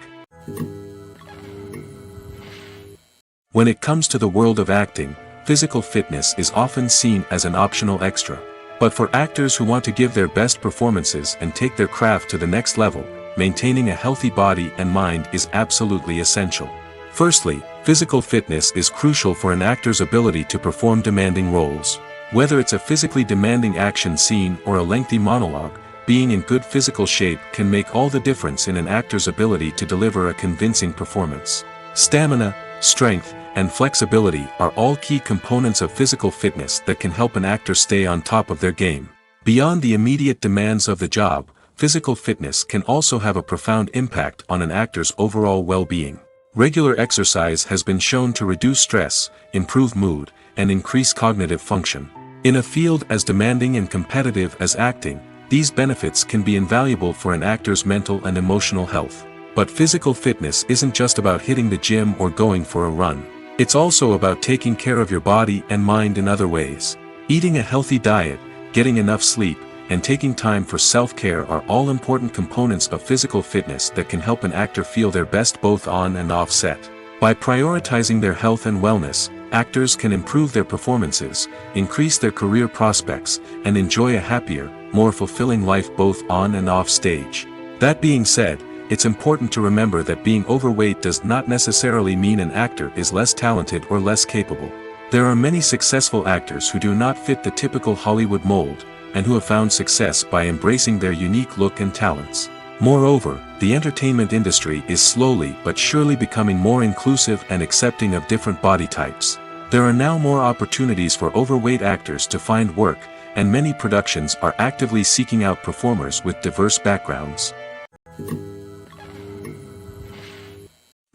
When it comes to the world of acting, physical fitness is often seen as an optional extra. But for actors who want to give their best performances and take their craft to the next level, maintaining a healthy body and mind is absolutely essential. Firstly, physical fitness is crucial for an actor's ability to perform demanding roles. Whether it's a physically demanding action scene or a lengthy monologue, being in good physical shape can make all the difference in an actor's ability to deliver a convincing performance. Stamina, strength, and flexibility are all key components of physical fitness that can help an actor stay on top of their game. Beyond the immediate demands of the job, physical fitness can also have a profound impact on an actor's overall well-being. Regular exercise has been shown to reduce stress, improve mood, and increase cognitive function. In a field as demanding and competitive as acting, these benefits can be invaluable for an actor's mental and emotional health. But physical fitness isn't just about hitting the gym or going for a run. It's also about taking care of your body and mind in other ways. Eating a healthy diet, getting enough sleep, and taking time for self-care are all important components of physical fitness that can help an actor feel their best both on and off set. By prioritizing their health and wellness, actors can improve their performances, increase their career prospects, and enjoy a happier, more fulfilling life both on and off stage. That being said, it's important to remember that being overweight does not necessarily mean an actor is less talented or less capable. There are many successful actors who do not fit the typical Hollywood mold, and who have found success by embracing their unique look and talents. Moreover, the entertainment industry is slowly but surely becoming more inclusive and accepting of different body types. There are now more opportunities for overweight actors to find work, and many productions are actively seeking out performers with diverse backgrounds.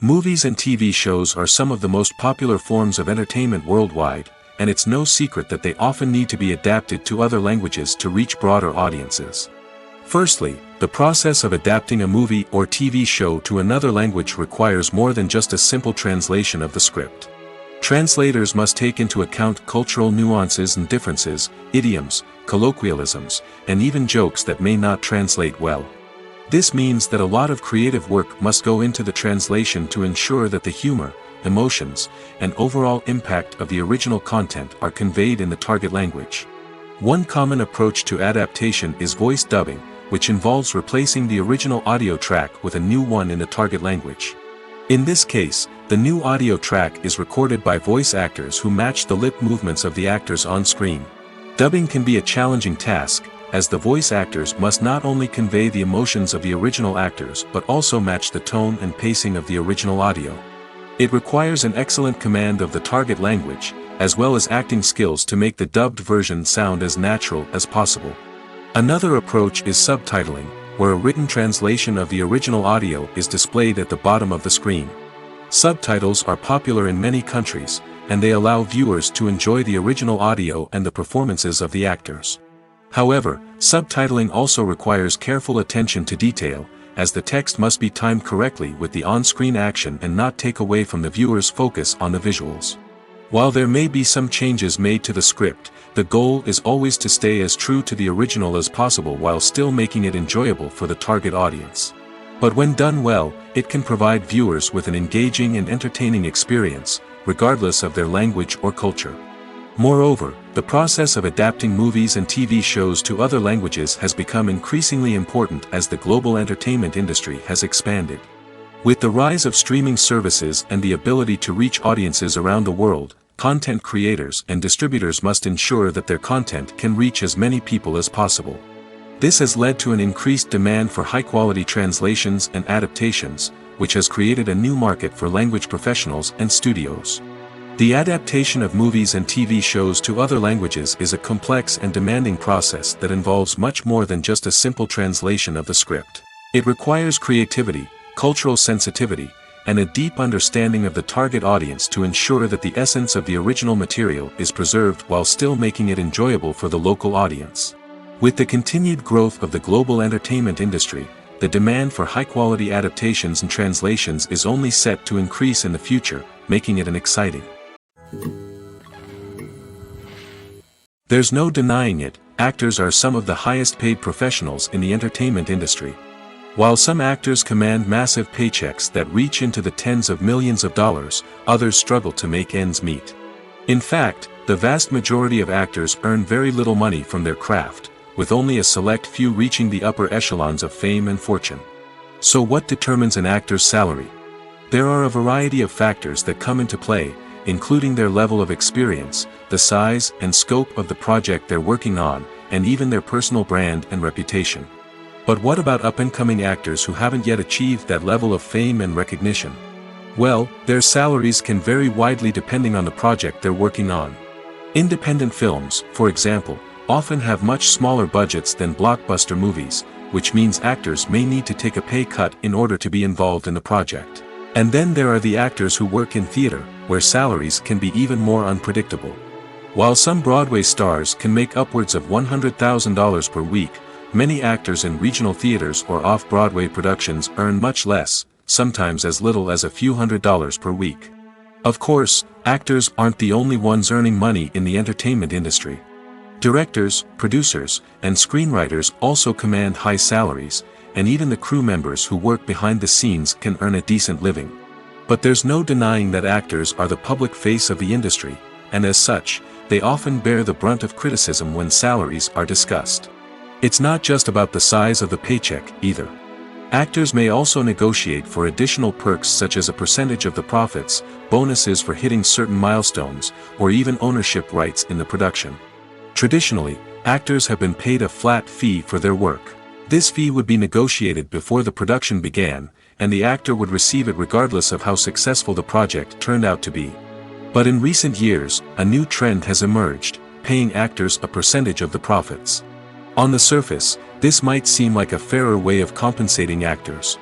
Movies and TV shows are some of the most popular forms of entertainment worldwide, and it's no secret that they often need to be adapted to other languages to reach broader audiences. Firstly, the process of adapting a movie or TV show to another language requires more than just a simple translation of the script. Translators must take into account cultural nuances and differences, idioms, colloquialisms, and even jokes that may not translate well. This means that a lot of creative work must go into the translation to ensure that the humor, emotions, and overall impact of the original content are conveyed in the target language. One common approach to adaptation is voice dubbing, which involves replacing the original audio track with a new one in the target language. In this case, the new audio track is recorded by voice actors who match the lip movements of the actors on screen. Dubbing can be a challenging task, as the voice actors must not only convey the emotions of the original actors but also match the tone and pacing of the original audio. It requires an excellent command of the target language, as well as acting skills to make the dubbed version sound as natural as possible. Another approach is subtitling, where a written translation of the original audio is displayed at the bottom of the screen. Subtitles are popular in many countries, and they allow viewers to enjoy the original audio and the performances of the actors. However, subtitling also requires careful attention to detail, as the text must be timed correctly with the on-screen action and not take away from the viewer's focus on the visuals. While there may be some changes made to the script, the goal is always to stay as true to the original as possible while still making it enjoyable for the target audience. But when done well, it can provide viewers with an engaging and entertaining experience, regardless of their language or culture. Moreover, the process of adapting movies and TV shows to other languages has become increasingly important as the global entertainment industry has expanded. With the rise of streaming services and the ability to reach audiences around the world, content creators and distributors must ensure that their content can reach as many people as possible. This has led to an increased demand for high-quality translations and adaptations, which has created a new market for language professionals and studios. The adaptation of movies and TV shows to other languages is a complex and demanding process that involves much more than just a simple translation of the script. It requires creativity, cultural sensitivity, and a deep understanding of the target audience to ensure that the essence of the original material is preserved while still making it enjoyable for the local audience. With the continued growth of the global entertainment industry, the demand for high-quality adaptations and translations is only set to increase in the future, making it an exciting. There's no denying it, actors are some of the highest-paid professionals in the entertainment industry. While some actors command massive paychecks that reach into the tens of millions of dollars, others struggle to make ends meet. In fact, the vast majority of actors earn very little money from their craft, with only a select few reaching the upper echelons of fame and fortune. So what determines an actor's salary? There are a variety of factors that come into play, including their level of experience, the size and scope of the project they're working on, and even their personal brand and reputation. But what about up-and-coming actors who haven't yet achieved that level of fame and recognition? Well, their salaries can vary widely depending on the project they're working on. Independent films, for example, often have much smaller budgets than blockbuster movies, which means actors may need to take a pay cut in order to be involved in the project. And then there are the actors who work in theater, where salaries can be even more unpredictable. While some Broadway stars can make upwards of $100,000 per week, many actors in regional theaters or off-Broadway productions earn much less, sometimes as little as a few $100s per week. Of course, actors aren't the only ones earning money in the entertainment industry. Directors, producers, and screenwriters also command high salaries, and even the crew members who work behind the scenes can earn a decent living. But there's no denying that actors are the public face of the industry, and as such, they often bear the brunt of criticism when salaries are discussed. It's not just about the size of the paycheck, either. Actors may also negotiate for additional perks such as a percentage of the profits, bonuses for hitting certain milestones, or even ownership rights in the production. Traditionally, actors have been paid a flat fee for their work. This fee would be negotiated before the production began, and the actor would receive it regardless of how successful the project turned out to be. But in recent years, a new trend has emerged, paying actors a percentage of the profits. On the surface, this might seem like a fairer way of compensating actors.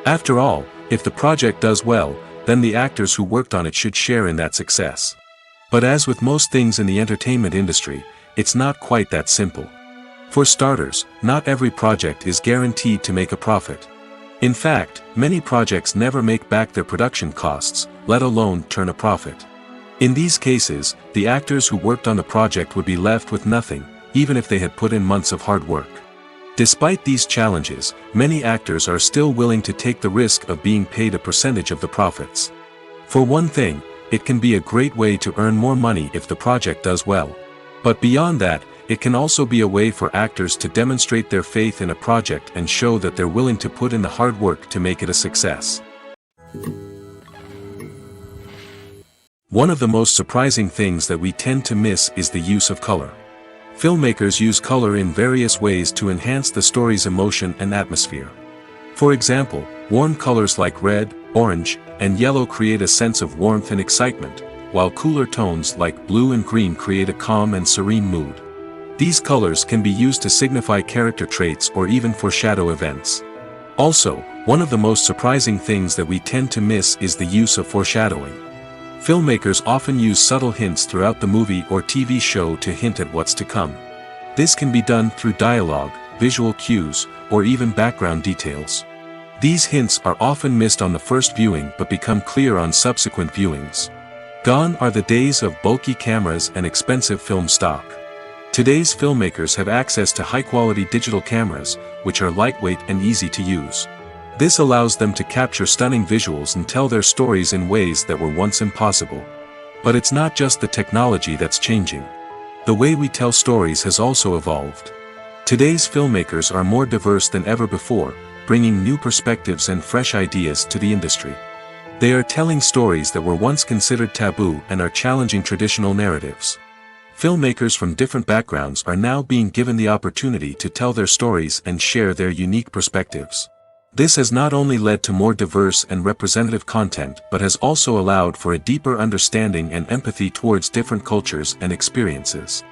After all, if the project does well, then the actors who worked on it should share in that success. But as with most things in the entertainment industry, it's not quite that simple. For starters, not every project is guaranteed to make a profit. In fact, many projects never make back their production costs, let alone turn a profit. In these cases, the actors who worked on the project would be left with nothing, even if they had put in months of hard work. Despite these challenges, many actors are still willing to take the risk of being paid a percentage of the profits. For one thing, it can be a great way to earn more money if the project does well. But beyond that, it can also be a way for actors to demonstrate their faith in a project and show that they're willing to put in the hard work to make it a success. One of the most surprising things that we tend to miss is the use of color. Filmmakers use color in various ways to enhance the story's emotion and atmosphere. For example, warm colors like red, orange, and yellow create a sense of warmth and excitement, while cooler tones like blue and green create a calm and serene mood. These colors can be used to signify character traits or even foreshadow events. Also, one of the most surprising things that we tend to miss is the use of foreshadowing. Filmmakers often use subtle hints throughout the movie or TV show to hint at what's to come. This can be done through dialogue, visual cues, or even background details. These hints are often missed on the first viewing but become clear on subsequent viewings. Gone are the days of bulky cameras and expensive film stock. Today's filmmakers have access to high-quality digital cameras, which are lightweight and easy to use. This allows them to capture stunning visuals and tell their stories in ways that were once impossible. But it's not just the technology that's changing. The way we tell stories has also evolved. Today's filmmakers are more diverse than ever before, bringing new perspectives and fresh ideas to the industry. They are telling stories that were once considered taboo and are challenging traditional narratives. Filmmakers from different backgrounds are now being given the opportunity to tell their stories and share their unique perspectives. This has not only led to more diverse and representative content but has also allowed for a deeper understanding and empathy towards different cultures and experiences.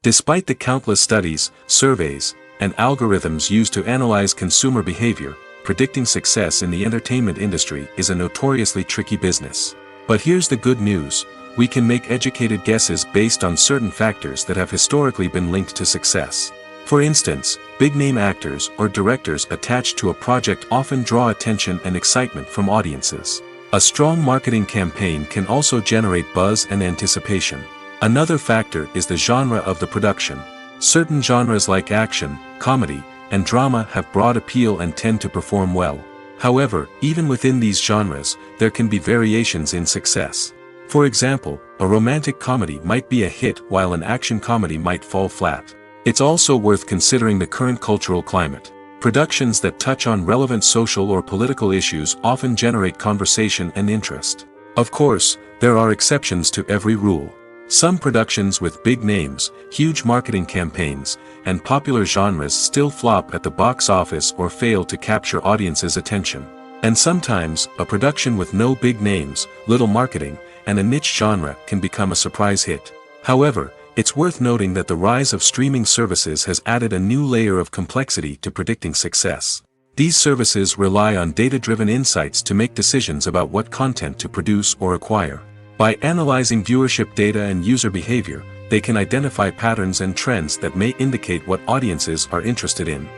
Despite the countless studies, surveys, and algorithms used to analyze consumer behavior, predicting success in the entertainment industry is a notoriously tricky business. But here's the good news: we can make educated guesses based on certain factors that have historically been linked to success. For instance, big-name actors or directors attached to a project often draw attention and excitement from audiences. A strong marketing campaign can also generate buzz and anticipation. Another factor is the genre of the production. Certain genres like action, comedy, and drama have broad appeal and tend to perform well. However, even within these genres, there can be variations in success. For example, a romantic comedy might be a hit while an action comedy might fall flat. It's also worth considering the current cultural climate. Productions that touch on relevant social or political issues often generate conversation and interest. Of course, there are exceptions to every rule. Some productions with big names, huge marketing campaigns, and popular genres still flop at the box office or fail to capture audiences' attention. And sometimes, a production with no big names, little marketing, and a niche genre can become a surprise hit. However, it's worth noting that the rise of streaming services has added a new layer of complexity to predicting success. These services rely on data-driven insights to make decisions about what content to produce or acquire. By analyzing viewership data and user behavior, they can identify patterns and trends that may indicate what audiences are interested in.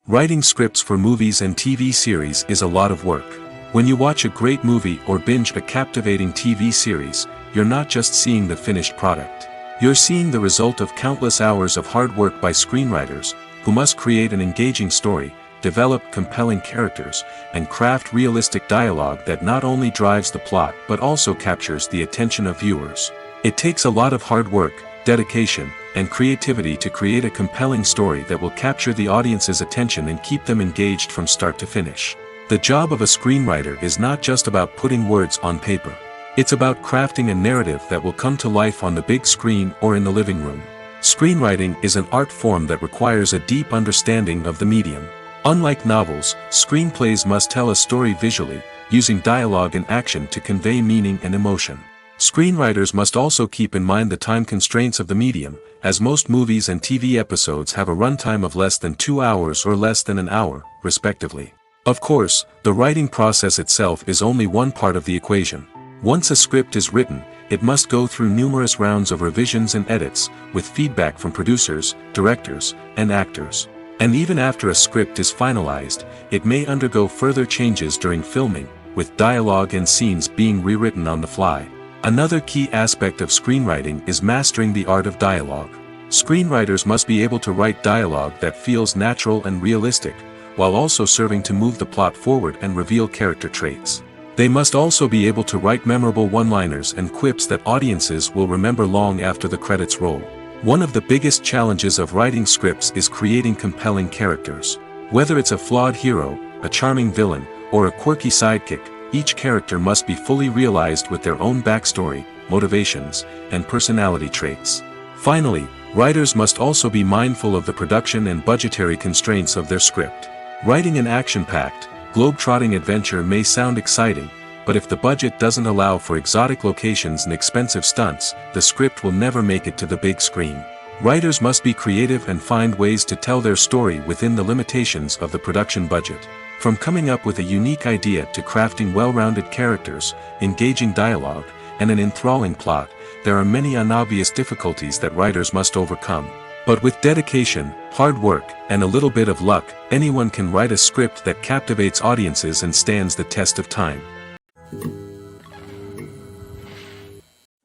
Writing scripts for movies and TV series is a lot of work. When you watch a great movie or binge a captivating TV series, you're not just seeing the finished product. You're seeing the result of countless hours of hard work by screenwriters, who must create an engaging story, develop compelling characters, and craft realistic dialogue that not only drives the plot but also captures the attention of viewers. It takes a lot of hard work, dedication, and creativity to create a compelling story that will capture the audience's attention and keep them engaged from start to finish. The job of a screenwriter is not just about putting words on paper. It's about crafting a narrative that will come to life on the big screen or in the living room. Screenwriting is an art form that requires a deep understanding of the medium. Unlike novels, screenplays must tell a story visually, using dialogue and action to convey meaning and emotion. Screenwriters must also keep in mind the time constraints of the medium, as most movies and TV episodes have a runtime of less than 2 hours or less than an hour, respectively. Of course, the writing process itself is only one part of the equation. Once a script is written, it must go through numerous rounds of revisions and edits, with feedback from producers, directors, and actors. And even after a script is finalized, it may undergo further changes during filming, with dialogue and scenes being rewritten on the fly. Another key aspect of screenwriting is mastering the art of dialogue. Screenwriters must be able to write dialogue that feels natural and realistic, while also serving to move the plot forward and reveal character traits. They must also be able to write memorable one-liners and quips that audiences will remember long after the credits roll. One of the biggest challenges of writing scripts is creating compelling characters. Whether it's a flawed hero, a charming villain, or a quirky sidekick, each character must be fully realized with their own backstory, motivations, and personality traits. Finally, writers must also be mindful of the production and budgetary constraints of their script. Writing an action-packed, globe-trotting adventure may sound exciting, but if the budget doesn't allow for exotic locations and expensive stunts, the script will never make it to the big screen. Writers must be creative and find ways to tell their story within the limitations of the production budget. From coming up with a unique idea to crafting well-rounded characters, engaging dialogue, and an enthralling plot, there are many unobvious difficulties that writers must overcome. But with dedication, hard work, and a little bit of luck, anyone can write a script that captivates audiences and stands the test of time.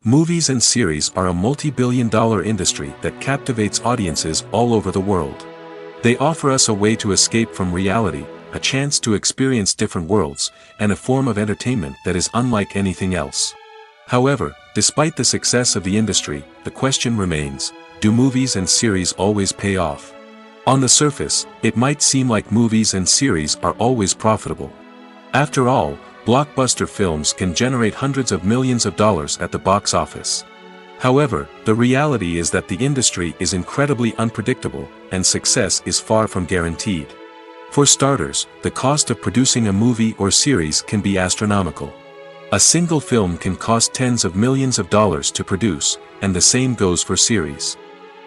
Movies and series are a multi-billion-dollar industry that captivates audiences all over the world. They offer us a way to escape from reality, a chance to experience different worlds, and a form of entertainment that is unlike anything else. However, despite the success of the industry, the question remains, do movies and series always pay off? On the surface, it might seem like movies and series are always profitable. After all, blockbuster films can generate hundreds of millions of dollars at the box office. However, the reality is that the industry is incredibly unpredictable, and success is far from guaranteed. For starters, the cost of producing a movie or series can be astronomical. A single film can cost tens of millions of dollars to produce, and the same goes for series.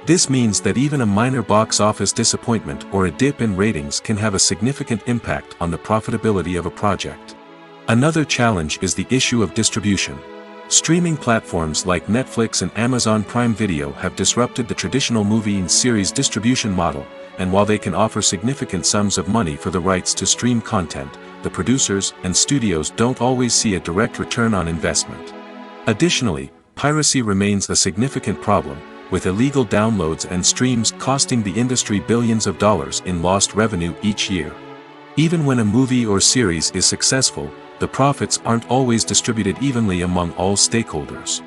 This means that even a minor box office disappointment or a dip in ratings can have a significant impact on the profitability of a project. Another challenge is the issue of distribution. Streaming platforms like Netflix and Amazon Prime Video have disrupted the traditional movie and series distribution model, and while they can offer significant sums of money for the rights to stream content, the producers and studios don't always see a direct return on investment. Additionally, piracy remains a significant problem, with illegal downloads and streams costing the industry billions of dollars in lost revenue each year. Even when a movie or series is successful, the profits aren't always distributed evenly among all stakeholders.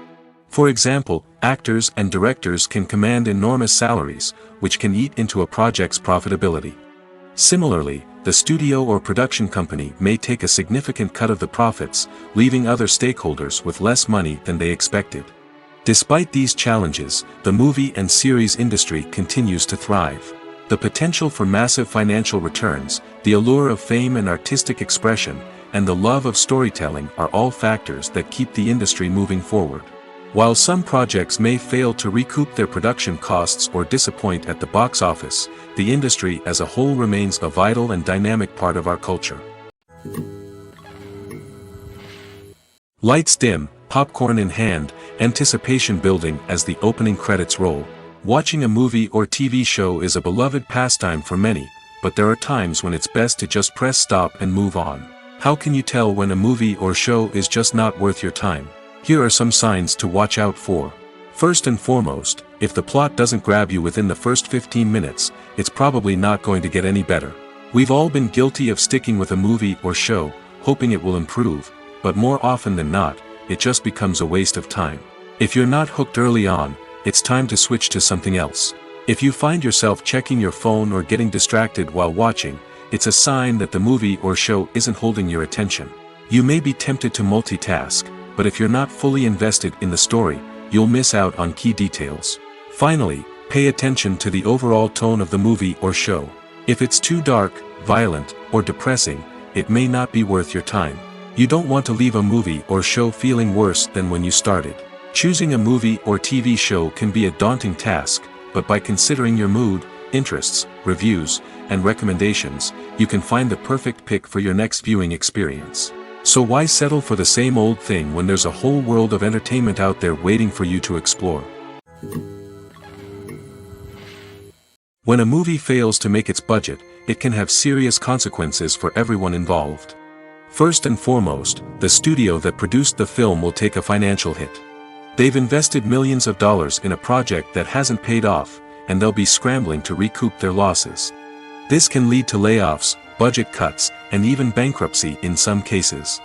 For example, actors and directors can command enormous salaries, which can eat into a project's profitability. Similarly, the studio or production company may take a significant cut of the profits, leaving other stakeholders with less money than they expected. Despite these challenges, the movie and series industry continues to thrive. The potential for massive financial returns, the allure of fame and artistic expression, and the love of storytelling are all factors that keep the industry moving forward. While some projects may fail to recoup their production costs or disappoint at the box office, the industry as a whole remains a vital and dynamic part of our culture. Lights dim, popcorn in hand, anticipation building as the opening credits roll. Watching a movie or TV show is a beloved pastime for many, but there are times when it's best to just press stop and move on. How can you tell when a movie or show is just not worth your time? Here are some signs to watch out for. First and foremost, if the plot doesn't grab you within the first 15 minutes, it's probably not going to get any better. We've all been guilty of sticking with a movie or show, hoping it will improve, but more often than not, it just becomes a waste of time. If you're not hooked early on, it's time to switch to something else. If you find yourself checking your phone or getting distracted while watching, it's a sign that the movie or show isn't holding your attention. You may be tempted to multitask, but if you're not fully invested in the story, you'll miss out on key details. Finally, pay attention to the overall tone of the movie or show. If it's too dark, violent, or depressing, it may not be worth your time. You don't want to leave a movie or show feeling worse than when you started. Choosing a movie or TV show can be a daunting task, but by considering your mood, interests, reviews, and recommendations, you can find the perfect pick for your next viewing experience. So why settle for the same old thing when there's a whole world of entertainment out there waiting for you to explore? When a movie fails to make its budget, it can have serious consequences for everyone involved. First and foremost, the studio that produced the film will take a financial hit. They've invested millions of dollars in a project that hasn't paid off, and they'll be scrambling to recoup their losses. This can lead to layoffs, budget cuts, and even bankruptcy in some cases.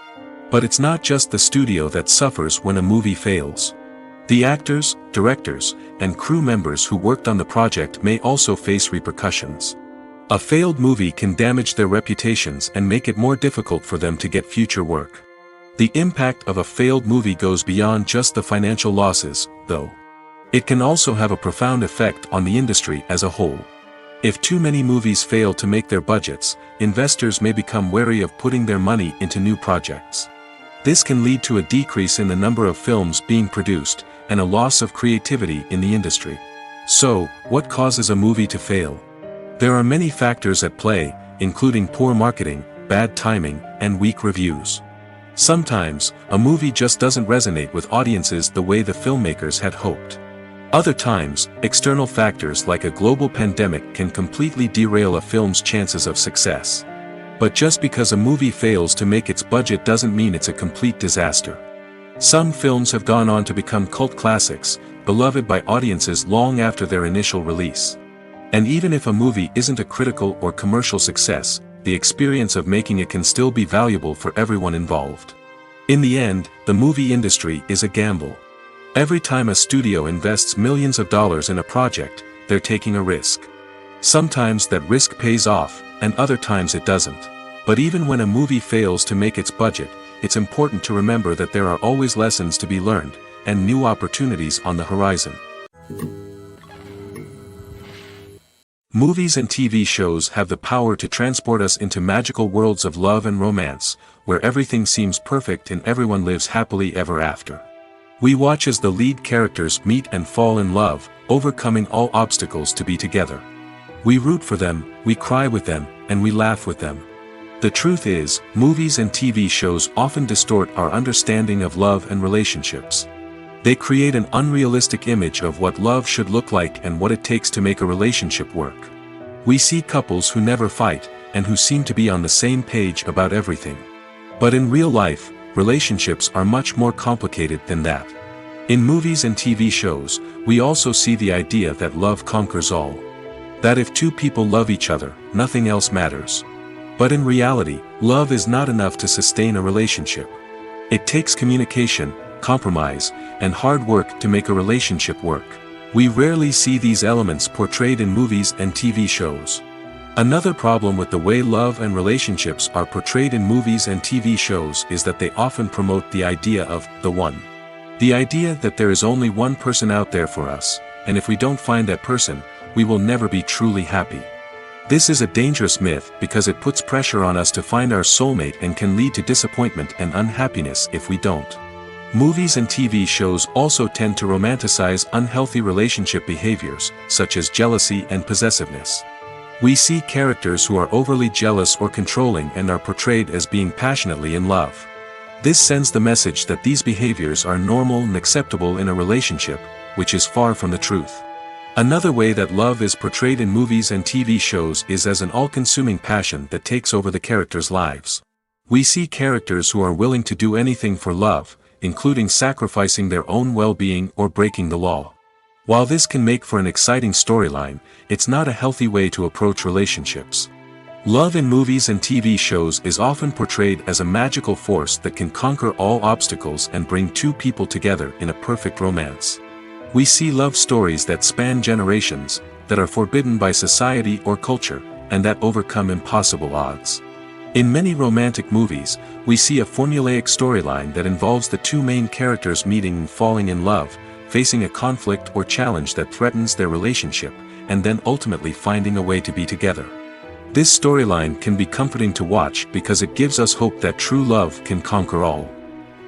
But it's not just the studio that suffers when a movie fails. The actors, directors, and crew members who worked on the project may also face repercussions. A failed movie can damage their reputations and make it more difficult for them to get future work. The impact of a failed movie goes beyond just the financial losses, though. It can also have a profound effect on the industry as a whole. If too many movies fail to make their budgets, investors may become wary of putting their money into new projects. This can lead to a decrease in the number of films being produced, and a loss of creativity in the industry. So, what causes a movie to fail? There are many factors at play, including poor marketing, bad timing, and weak reviews. Sometimes, a movie just doesn't resonate with audiences the way the filmmakers had hoped. Other times, external factors like a global pandemic can completely derail a film's chances of success. But just because a movie fails to make its budget doesn't mean it's a complete disaster. Some films have gone on to become cult classics, beloved by audiences long after their initial release. And even if a movie isn't a critical or commercial success, the experience of making it can still be valuable for everyone involved. In the end, the movie industry is a gamble. Every time a studio invests millions of dollars in a project, they're taking a risk. Sometimes that risk pays off, and other times it doesn't. But even when a movie fails to make its budget, it's important to remember that there are always lessons to be learned, and new opportunities on the horizon. Movies and TV shows have the power to transport us into magical worlds of love and romance, where everything seems perfect and everyone lives happily ever after. We watch as the lead characters meet and fall in love, overcoming all obstacles to be together. We root for them, we cry with them, and we laugh with them. The truth is, movies and TV shows often distort our understanding of love and relationships. They create an unrealistic image of what love should look like and what it takes to make a relationship work. We see couples who never fight, and who seem to be on the same page about everything. But in real life, relationships are much more complicated than that. In movies and TV shows, we also see the idea that love conquers all. That if two people love each other, nothing else matters. But in reality, love is not enough to sustain a relationship. It takes communication, compromise, and hard work to make a relationship work. We rarely see these elements portrayed in movies and TV shows. Another problem with the way love and relationships are portrayed in movies and TV shows is that they often promote the idea of the one. The idea that there is only one person out there for us, and if we don't find that person, we will never be truly happy. This is a dangerous myth because it puts pressure on us to find our soulmate and can lead to disappointment and unhappiness if we don't. Movies and TV shows also tend to romanticize unhealthy relationship behaviors, such as jealousy and possessiveness. We see characters who are overly jealous or controlling and are portrayed as being passionately in love. This sends the message that these behaviors are normal and acceptable in a relationship, which is far from the truth. Another way that love is portrayed in movies and TV shows is as an all-consuming passion that takes over the characters' lives. We see characters who are willing to do anything for love, including sacrificing their own well-being or breaking the law. While this can make for an exciting storyline, it's not a healthy way to approach relationships. Love in movies and TV shows is often portrayed as a magical force that can conquer all obstacles and bring two people together in a perfect romance. We see love stories that span generations, that are forbidden by society or culture, and that overcome impossible odds. In many romantic movies, we see a formulaic storyline that involves the two main characters meeting and falling in love, facing a conflict or challenge that threatens their relationship, and then ultimately finding a way to be together. This storyline can be comforting to watch because it gives us hope that true love can conquer all.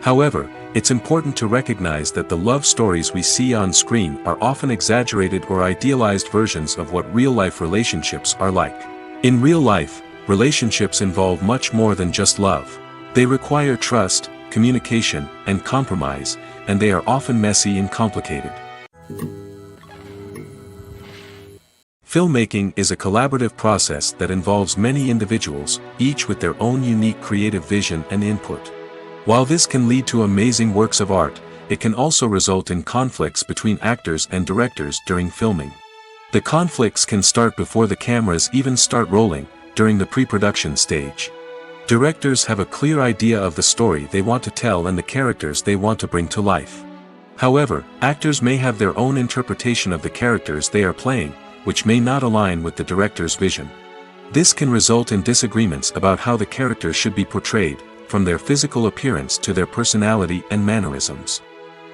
However, it's important to recognize that the love stories we see on screen are often exaggerated or idealized versions of what real-life relationships are like. In real life, relationships involve much more than just love. They require trust, communication, and compromise, and they are often messy and complicated. Filmmaking is a collaborative process that involves many individuals, each with their own unique creative vision and input. While this can lead to amazing works of art, it can also result in conflicts between actors and directors during filming. The conflicts can start before the cameras even start rolling, during the pre-production stage. Directors have a clear idea of the story they want to tell and the characters they want to bring to life. However, actors may have their own interpretation of the characters they are playing, which may not align with the director's vision. This can result in disagreements about how the characters should be portrayed, from their physical appearance to their personality and mannerisms.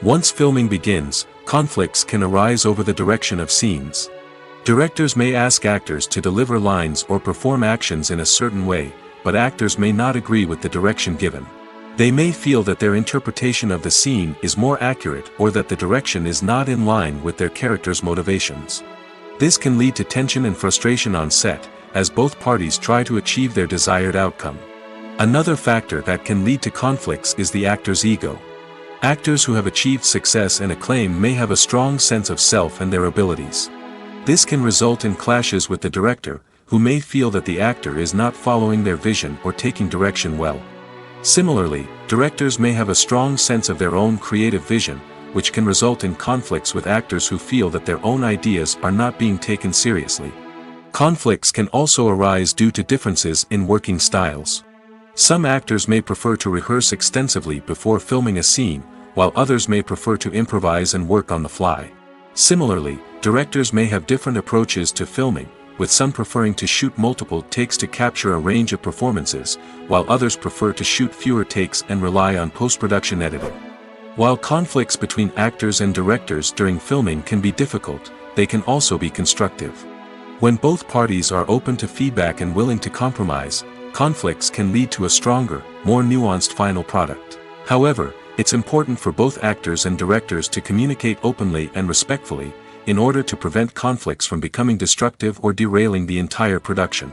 Once filming begins, conflicts can arise over the direction of scenes. Directors may ask actors to deliver lines or perform actions in a certain way, but actors may not agree with the direction given. They may feel that their interpretation of the scene is more accurate or that the direction is not in line with their character's motivations. This can lead to tension and frustration on set, as both parties try to achieve their desired outcome. Another factor that can lead to conflicts is the actor's ego. Actors who have achieved success and acclaim may have a strong sense of self and their abilities. This can result in clashes with the director, who may feel that the actor is not following their vision or taking direction well. Similarly, directors may have a strong sense of their own creative vision, which can result in conflicts with actors who feel that their own ideas are not being taken seriously. Conflicts can also arise due to differences in working styles. Some actors may prefer to rehearse extensively before filming a scene, while others may prefer to improvise and work on the fly. Similarly, directors may have different approaches to filming, with some preferring to shoot multiple takes to capture a range of performances, while others prefer to shoot fewer takes and rely on post-production editing. While conflicts between actors and directors during filming can be difficult, they can also be constructive. When both parties are open to feedback and willing to compromise, conflicts can lead to a stronger, more nuanced final product. However, it's important for both actors and directors to communicate openly and respectfully, in order to prevent conflicts from becoming destructive or derailing the entire production.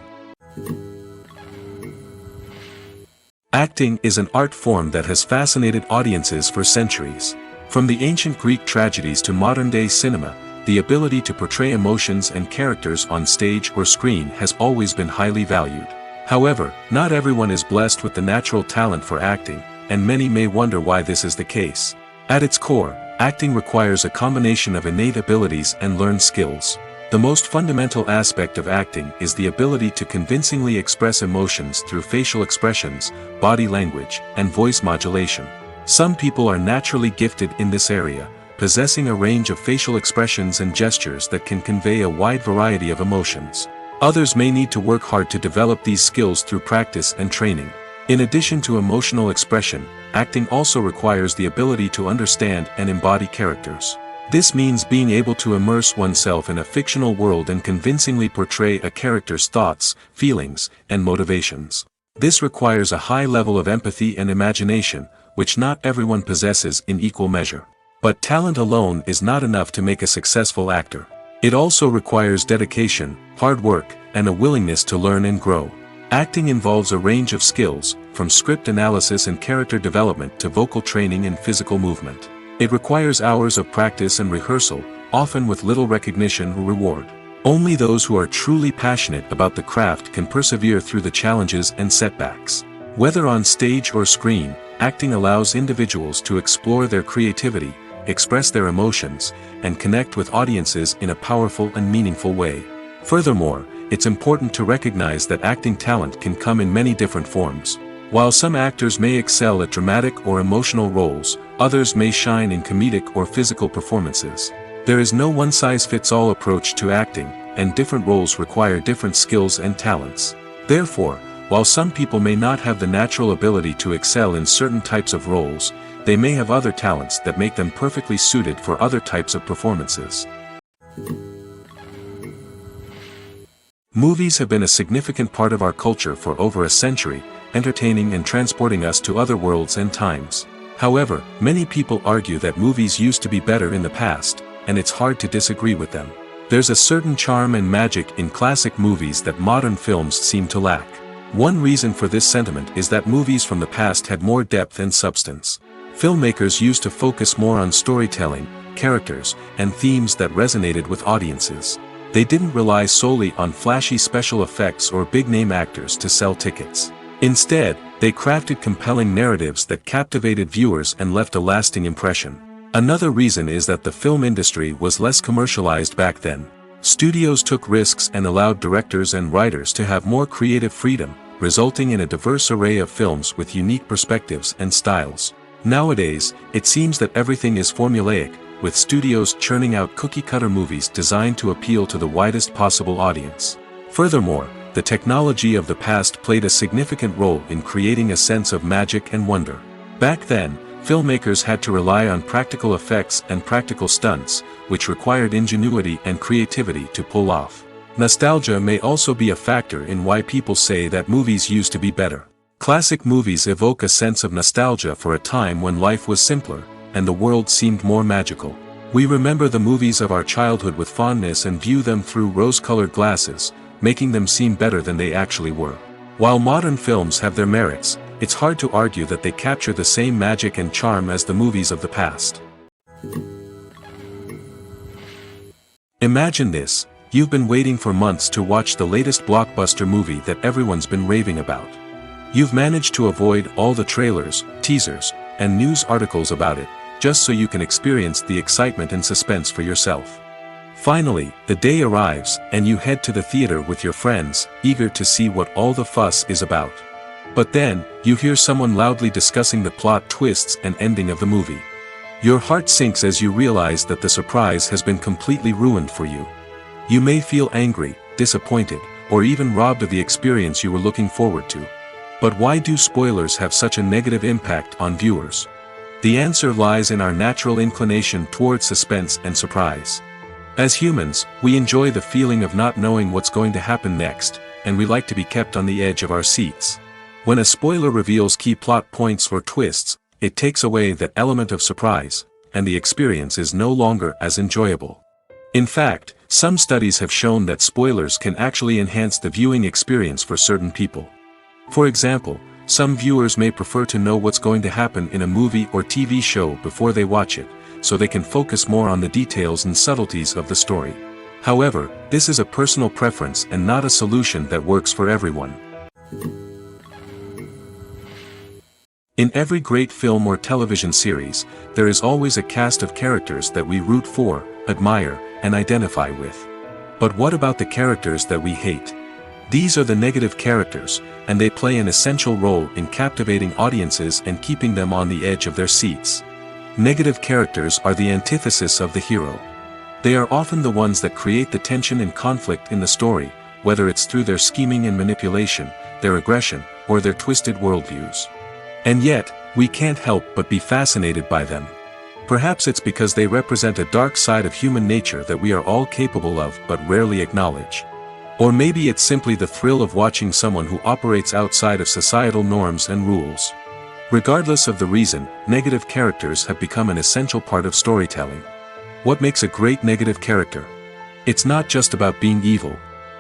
Acting is an art form that has fascinated audiences for centuries. From the ancient Greek tragedies to modern-day cinema, the ability to portray emotions and characters on stage or screen has always been highly valued. However, not everyone is blessed with the natural talent for acting, and many may wonder why this is the case. At its core, acting requires a combination of innate abilities and learned skills. The most fundamental aspect of acting is the ability to convincingly express emotions through facial expressions, body language, and voice modulation. Some people are naturally gifted in this area, possessing a range of facial expressions and gestures that can convey a wide variety of emotions. Others may need to work hard to develop these skills through practice and training. In addition to emotional expression, acting also requires the ability to understand and embody characters. This means being able to immerse oneself in a fictional world and convincingly portray a character's thoughts, feelings, and motivations. This requires a high level of empathy and imagination, which not everyone possesses in equal measure. But talent alone is not enough to make a successful actor. It also requires dedication, hard work, and a willingness to learn and grow. Acting involves a range of skills, from script analysis and character development to vocal training and physical movement. It requires hours of practice and rehearsal, often with little recognition or reward. Only those who are truly passionate about the craft can persevere through the challenges and setbacks. Whether on stage or screen, acting allows individuals to explore their creativity, express their emotions, and connect with audiences in a powerful and meaningful way. Furthermore, it's important to recognize that acting talent can come in many different forms. While some actors may excel at dramatic or emotional roles, others may shine in comedic or physical performances. There is no one-size-fits-all approach to acting, and different roles require different skills and talents. Therefore, while some people may not have the natural ability to excel in certain types of roles, they may have other talents that make them perfectly suited for other types of performances. Movies have been a significant part of our culture for over a century, entertaining and transporting us to other worlds and times. However, many people argue that movies used to be better in the past, and it's hard to disagree with them. There's a certain charm and magic in classic movies that modern films seem to lack. One reason for this sentiment is that movies from the past had more depth and substance. Filmmakers used to focus more on storytelling, characters, and themes that resonated with audiences. They didn't rely solely on flashy special effects or big-name actors to sell tickets. Instead, they crafted compelling narratives that captivated viewers and left a lasting impression. Another reason is that the film industry was less commercialized back then. Studios took risks and allowed directors and writers to have more creative freedom, resulting in a diverse array of films with unique perspectives and styles. Nowadays, it seems that everything is formulaic, with studios churning out cookie-cutter movies designed to appeal to the widest possible audience. Furthermore, the technology of the past played a significant role in creating a sense of magic and wonder. Back then, filmmakers had to rely on practical effects and practical stunts, which required ingenuity and creativity to pull off. Nostalgia may also be a factor in why people say that movies used to be better. Classic movies evoke a sense of nostalgia for a time when life was simpler, and the world seemed more magical. We remember the movies of our childhood with fondness and view them through rose-colored glasses, making them seem better than they actually were. While modern films have their merits, it's hard to argue that they capture the same magic and charm as the movies of the past. Imagine this: you've been waiting for months to watch the latest blockbuster movie that everyone's been raving about. You've managed to avoid all the trailers, teasers, and news articles about it, just so you can experience the excitement and suspense for yourself. Finally, the day arrives, and you head to the theater with your friends, eager to see what all the fuss is about. But then, you hear someone loudly discussing the plot twists and ending of the movie. Your heart sinks as you realize that the surprise has been completely ruined for you. You may feel angry, disappointed, or even robbed of the experience you were looking forward to. But why do spoilers have such a negative impact on viewers? The answer lies in our natural inclination toward suspense and surprise. As humans, we enjoy the feeling of not knowing what's going to happen next, and we like to be kept on the edge of our seats. When a spoiler reveals key plot points or twists, it takes away that element of surprise, and the experience is no longer as enjoyable. In fact, some studies have shown that spoilers can actually enhance the viewing experience for certain people. For example, some viewers may prefer to know what's going to happen in a movie or TV show before they watch it, so they can focus more on the details and subtleties of the story. However, this is a personal preference and not a solution that works for everyone. In every great film or television series, there is always a cast of characters that we root for, admire, and identify with. But what about the characters that we hate? These are the negative characters, and they play an essential role in captivating audiences and keeping them on the edge of their seats. Negative characters are the antithesis of the hero. They are often the ones that create the tension and conflict in the story, whether it's through their scheming and manipulation, their aggression, or their twisted worldviews. And yet, we can't help but be fascinated by them. Perhaps it's because they represent a dark side of human nature that we are all capable of but rarely acknowledge. Or maybe it's simply the thrill of watching someone who operates outside of societal norms and rules. Regardless of the reason, negative characters have become an essential part of storytelling. What makes a great negative character? It's not just about being evil.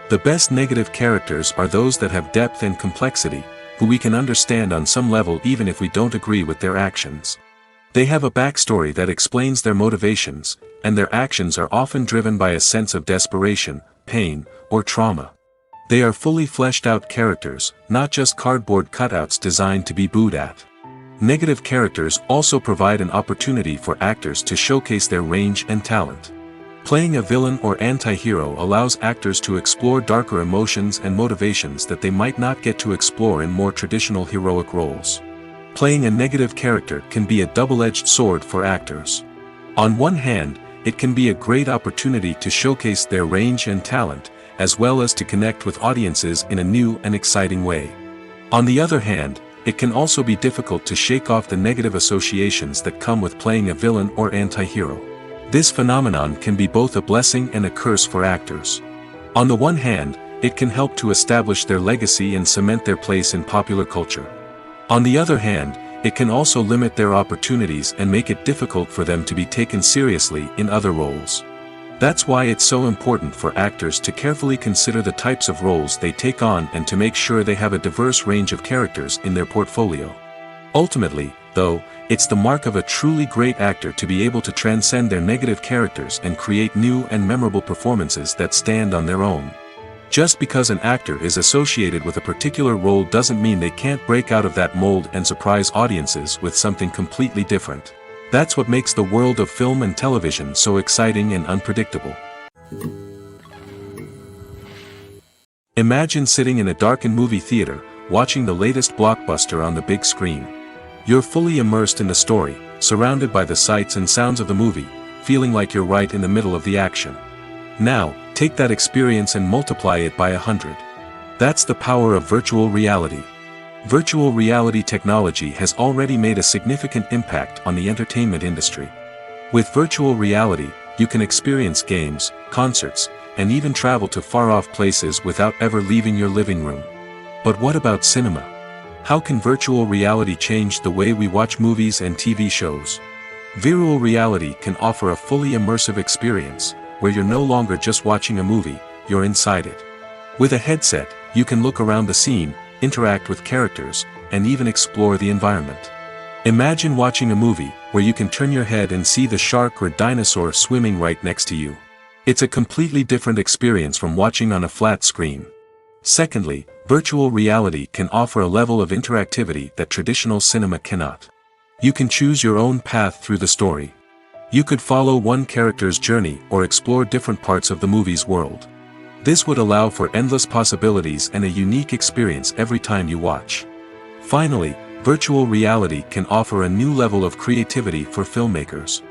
The best negative characters are those that have depth and complexity, who we can understand on some level even if we don't agree with their actions. They have a backstory that explains their motivations, and their actions are often driven by a sense of desperation, pain, or trauma. They are fully fleshed out characters, not just cardboard cutouts designed to be booed at. Negative characters also provide an opportunity for actors to showcase their range and talent. Playing a villain or anti-hero allows actors to explore darker emotions and motivations that they might not get to explore in more traditional heroic roles. Playing a negative character can be a double-edged sword for actors. On one hand, it can be a great opportunity to showcase their range and talent, as well as to connect with audiences in a new and exciting way. On the other hand, it can also be difficult to shake off the negative associations that come with playing a villain or anti-hero. This phenomenon can be both a blessing and a curse for actors. On the one hand, it can help to establish their legacy and cement their place in popular culture. On the other hand, it can also limit their opportunities and make it difficult for them to be taken seriously in other roles. That's why it's so important for actors to carefully consider the types of roles they take on and to make sure they have a diverse range of characters in their portfolio. Ultimately, though, it's the mark of a truly great actor to be able to transcend their negative characters and create new and memorable performances that stand on their own. Just because an actor is associated with a particular role doesn't mean they can't break out of that mold and surprise audiences with something completely different. That's what makes the world of film and television so exciting and unpredictable. Imagine sitting in a darkened movie theater, watching the latest blockbuster on the big screen. You're fully immersed in the story, surrounded by the sights and sounds of the movie, feeling like you're right in the middle of the action. Now, take that experience and multiply it by 100. That's the power of virtual reality. Virtual reality technology has already made a significant impact on the entertainment industry. With virtual reality, you can experience games, concerts, and even travel to far-off places without ever leaving your living room. But what about cinema? How can virtual reality change the way we watch movies and TV shows? Virtual reality can offer a fully immersive experience, where you're no longer just watching a movie, you're inside it. With a headset, you can look around the scene, interact with characters, and even explore the environment. Imagine watching a movie, where you can turn your head and see the shark or dinosaur swimming right next to you. It's a completely different experience from watching on a flat screen. Secondly, virtual reality can offer a level of interactivity that traditional cinema cannot. You can choose your own path through the story. You could follow one character's journey or explore different parts of the movie's world. This would allow for endless possibilities and a unique experience every time you watch. Finally, virtual reality can offer a new level of creativity for filmmakers.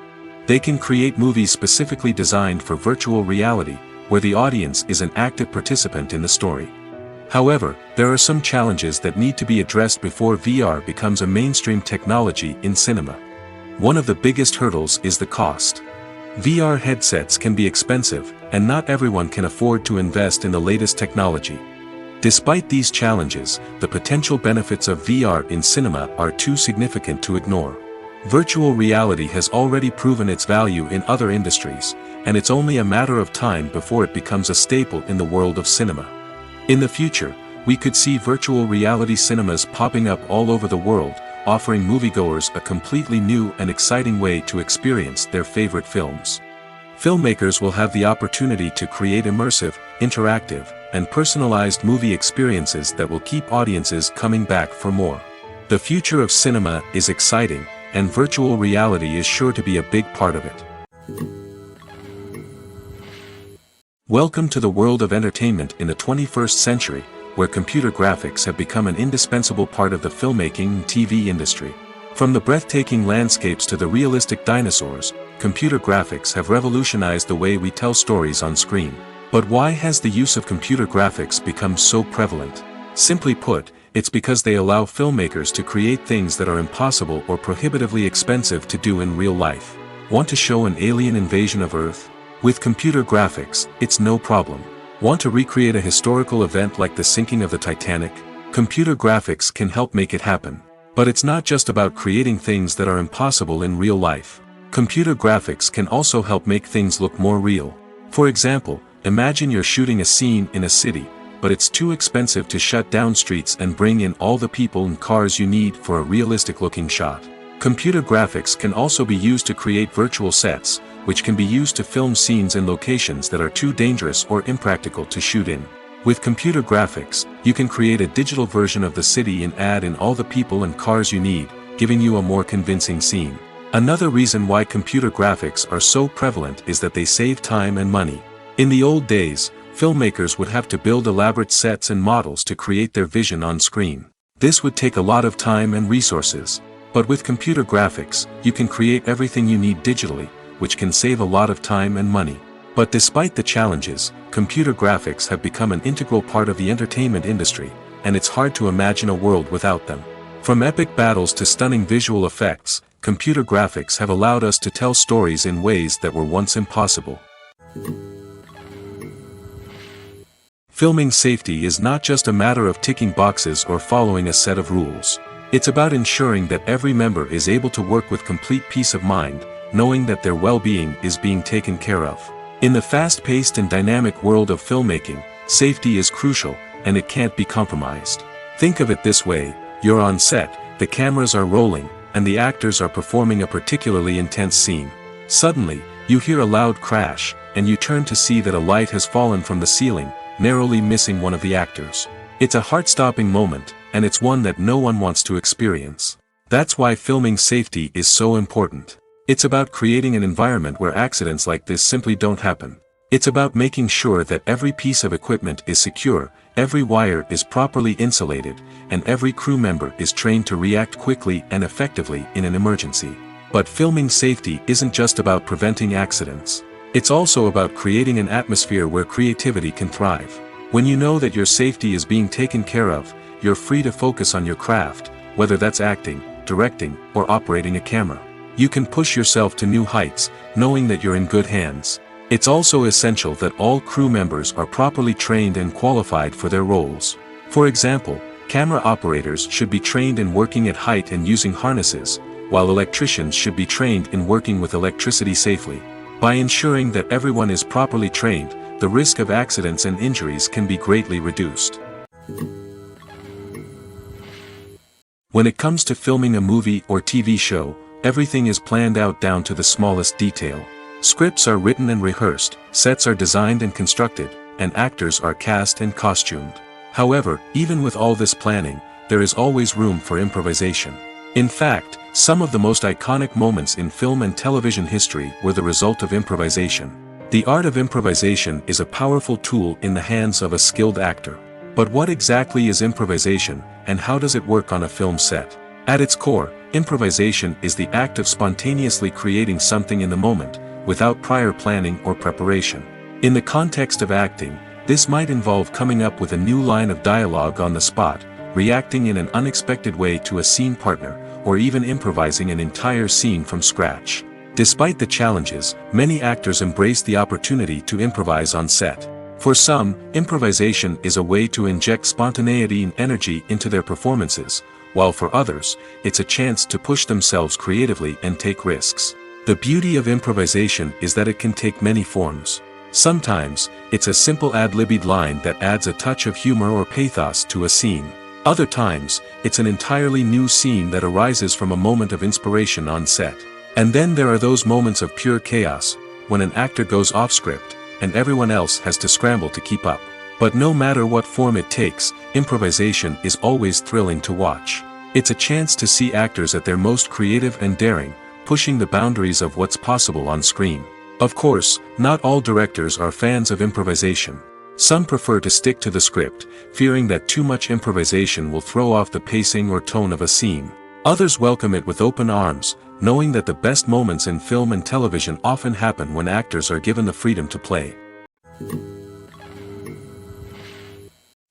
They can create movies specifically designed for virtual reality, where the audience is an active participant in the story. However, there are some challenges that need to be addressed before VR becomes a mainstream technology in cinema. One of the biggest hurdles is the cost. VR headsets can be expensive, and not everyone can afford to invest in the latest technology. Despite these challenges, the potential benefits of VR in cinema are too significant to ignore. Virtual reality has already proven its value in other industries, and it's only a matter of time before it becomes a staple in the world of cinema. In the future, we could see virtual reality cinemas popping up all over the world, offering moviegoers a completely new and exciting way to experience their favorite films. Filmmakers will have the opportunity to create immersive, interactive, and personalized movie experiences that will keep audiences coming back for more. The future of cinema is exciting, and virtual reality is sure to be a big part of it. Welcome to the world of entertainment in the 21st century, where computer graphics have become an indispensable part of the filmmaking and TV industry. From the breathtaking landscapes to the realistic dinosaurs, computer graphics have revolutionized the way we tell stories on screen. But why has the use of computer graphics become so prevalent? Simply put, it's because they allow filmmakers to create things that are impossible or prohibitively expensive to do in real life. Want to show an alien invasion of Earth? With computer graphics, it's no problem. Want to recreate a historical event like the sinking of the Titanic? Computer graphics can help make it happen. But it's not just about creating things that are impossible in real life. Computer graphics can also help make things look more real. For example, imagine you're shooting a scene in a city, but it's too expensive to shut down streets and bring in all the people and cars you need for a realistic-looking shot. Computer graphics can also be used to create virtual sets, which can be used to film scenes in locations that are too dangerous or impractical to shoot in. With computer graphics, you can create a digital version of the city and add in all the people and cars you need, giving you a more convincing scene. Another reason why computer graphics are so prevalent is that they save time and money. In the old days, filmmakers would have to build elaborate sets and models to create their vision on screen. This would take a lot of time and resources. But with computer graphics, you can create everything you need digitally, which can save a lot of time and money. But despite the challenges, computer graphics have become an integral part of the entertainment industry, and it's hard to imagine a world without them. From epic battles to stunning visual effects, computer graphics have allowed us to tell stories in ways that were once impossible. Filming safety is not just a matter of ticking boxes or following a set of rules. It's about ensuring that every member is able to work with complete peace of mind, knowing that their well-being is being taken care of. In the fast-paced and dynamic world of filmmaking, safety is crucial, and it can't be compromised. Think of it this way: you're on set, the cameras are rolling, and the actors are performing a particularly intense scene. Suddenly, you hear a loud crash, and you turn to see that a light has fallen from the ceiling, narrowly missing one of the actors. It's a heart-stopping moment, and it's one that no one wants to experience. That's why filming safety is so important. It's about creating an environment where accidents like this simply don't happen. It's about making sure that every piece of equipment is secure, every wire is properly insulated, and every crew member is trained to react quickly and effectively in an emergency. But filming safety isn't just about preventing accidents. It's also about creating an atmosphere where creativity can thrive. When you know that your safety is being taken care of, you're free to focus on your craft, whether that's acting, directing, or operating a camera. You can push yourself to new heights, knowing that you're in good hands. It's also essential that all crew members are properly trained and qualified for their roles. For example, Camera operators should be trained in working at height and using harnesses, while electricians should be trained in working with electricity safely. By ensuring that everyone is properly trained, the risk of accidents and injuries can be greatly reduced. When it comes to filming a movie or TV show, everything is planned out down to the smallest detail. Scripts are written and rehearsed, sets are designed and constructed, and actors are cast and costumed. However, even with all this planning, there is always room for improvisation. In fact, some of the most iconic moments in film and television history were the result of improvisation. The art of improvisation is a powerful tool in the hands of a skilled actor. But what exactly is improvisation, and how does it work on a film set? At its core, improvisation is the act of spontaneously creating something in the moment, without prior planning or preparation. In the context of acting, this might involve coming up with a new line of dialogue on the spot, reacting in an unexpected way to a scene partner, or even improvising an entire scene from scratch. Despite the challenges, many actors embrace the opportunity to improvise on set. For some, improvisation is a way to inject spontaneity and energy into their performances, while for others, it's a chance to push themselves creatively and take risks. The beauty of improvisation is that it can take many forms. Sometimes, it's a simple ad-libbed line that adds a touch of humor or pathos to a scene. Other times, it's an entirely new scene that arises from a moment of inspiration on set. And then there are those moments of pure chaos, when an actor goes off script, and everyone else has to scramble to keep up. But no matter what form it takes, improvisation is always thrilling to watch. It's a chance to see actors at their most creative and daring, pushing the boundaries of what's possible on screen. Of course, not all directors are fans of improvisation. Some prefer to stick to the script, fearing that too much improvisation will throw off the pacing or tone of a scene. Others welcome it with open arms, knowing that the best moments in film and television often happen when actors are given the freedom to play.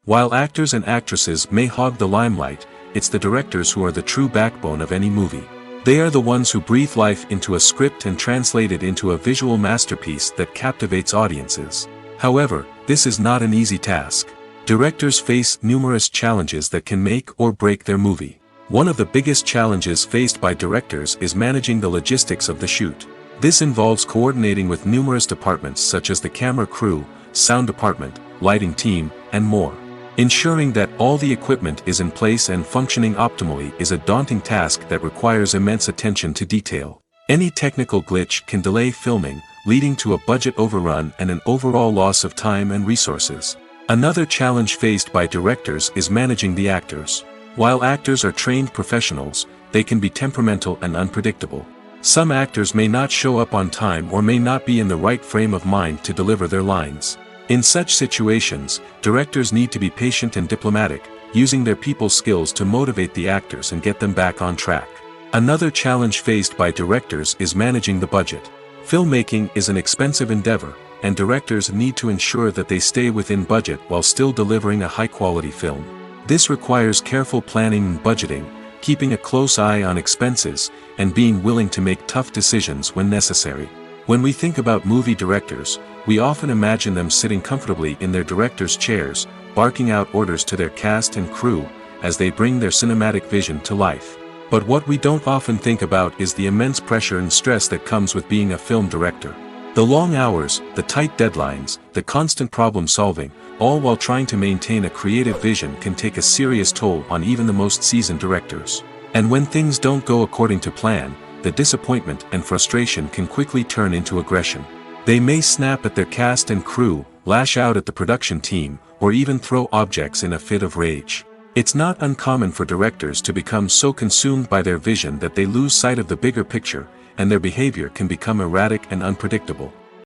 While actors and actresses may hog the limelight, it's the directors who are the true backbone of any movie. They are the ones who breathe life into a script and translate it into a visual masterpiece that captivates audiences. However, this is not an easy task. Directors face numerous challenges that can make or break their movie. One of the biggest challenges faced by directors is managing the logistics of the shoot. This involves coordinating with numerous departments such as the camera crew, sound department, lighting team, and more. Ensuring that all the equipment is in place and functioning optimally is a daunting task that requires immense attention to detail. Any technical glitch can delay filming, leading to a budget overrun and an overall loss of time and resources. Another challenge faced by directors is managing the actors. While actors are trained professionals, they can be temperamental and unpredictable. Some actors may not show up on time or may not be in the right frame of mind to deliver their lines. In such situations, directors need to be patient and diplomatic, using their people skills to motivate the actors and get them back on track. Another challenge faced by directors is managing the budget. Filmmaking is an expensive endeavor, and directors need to ensure that they stay within budget while still delivering a high-quality film. This requires careful planning and budgeting, keeping a close eye on expenses, and being willing to make tough decisions when necessary. When we think about movie directors, we often imagine them sitting comfortably in their director's chairs, barking out orders to their cast and crew, as they bring their cinematic vision to life. But what we don't often think about is the immense pressure and stress that comes with being a film director. The long hours, the tight deadlines, the constant problem solving, all while trying to maintain a creative vision can take a serious toll on even the most seasoned directors. And when things don't go according to plan, the disappointment and frustration can quickly turn into aggression. They may snap at their cast and crew, lash out at the production team, or even throw objects in a fit of rage. It's not uncommon for directors to become so consumed by their vision that they lose sight of the bigger picture, and their behavior can become erratic and unpredictable.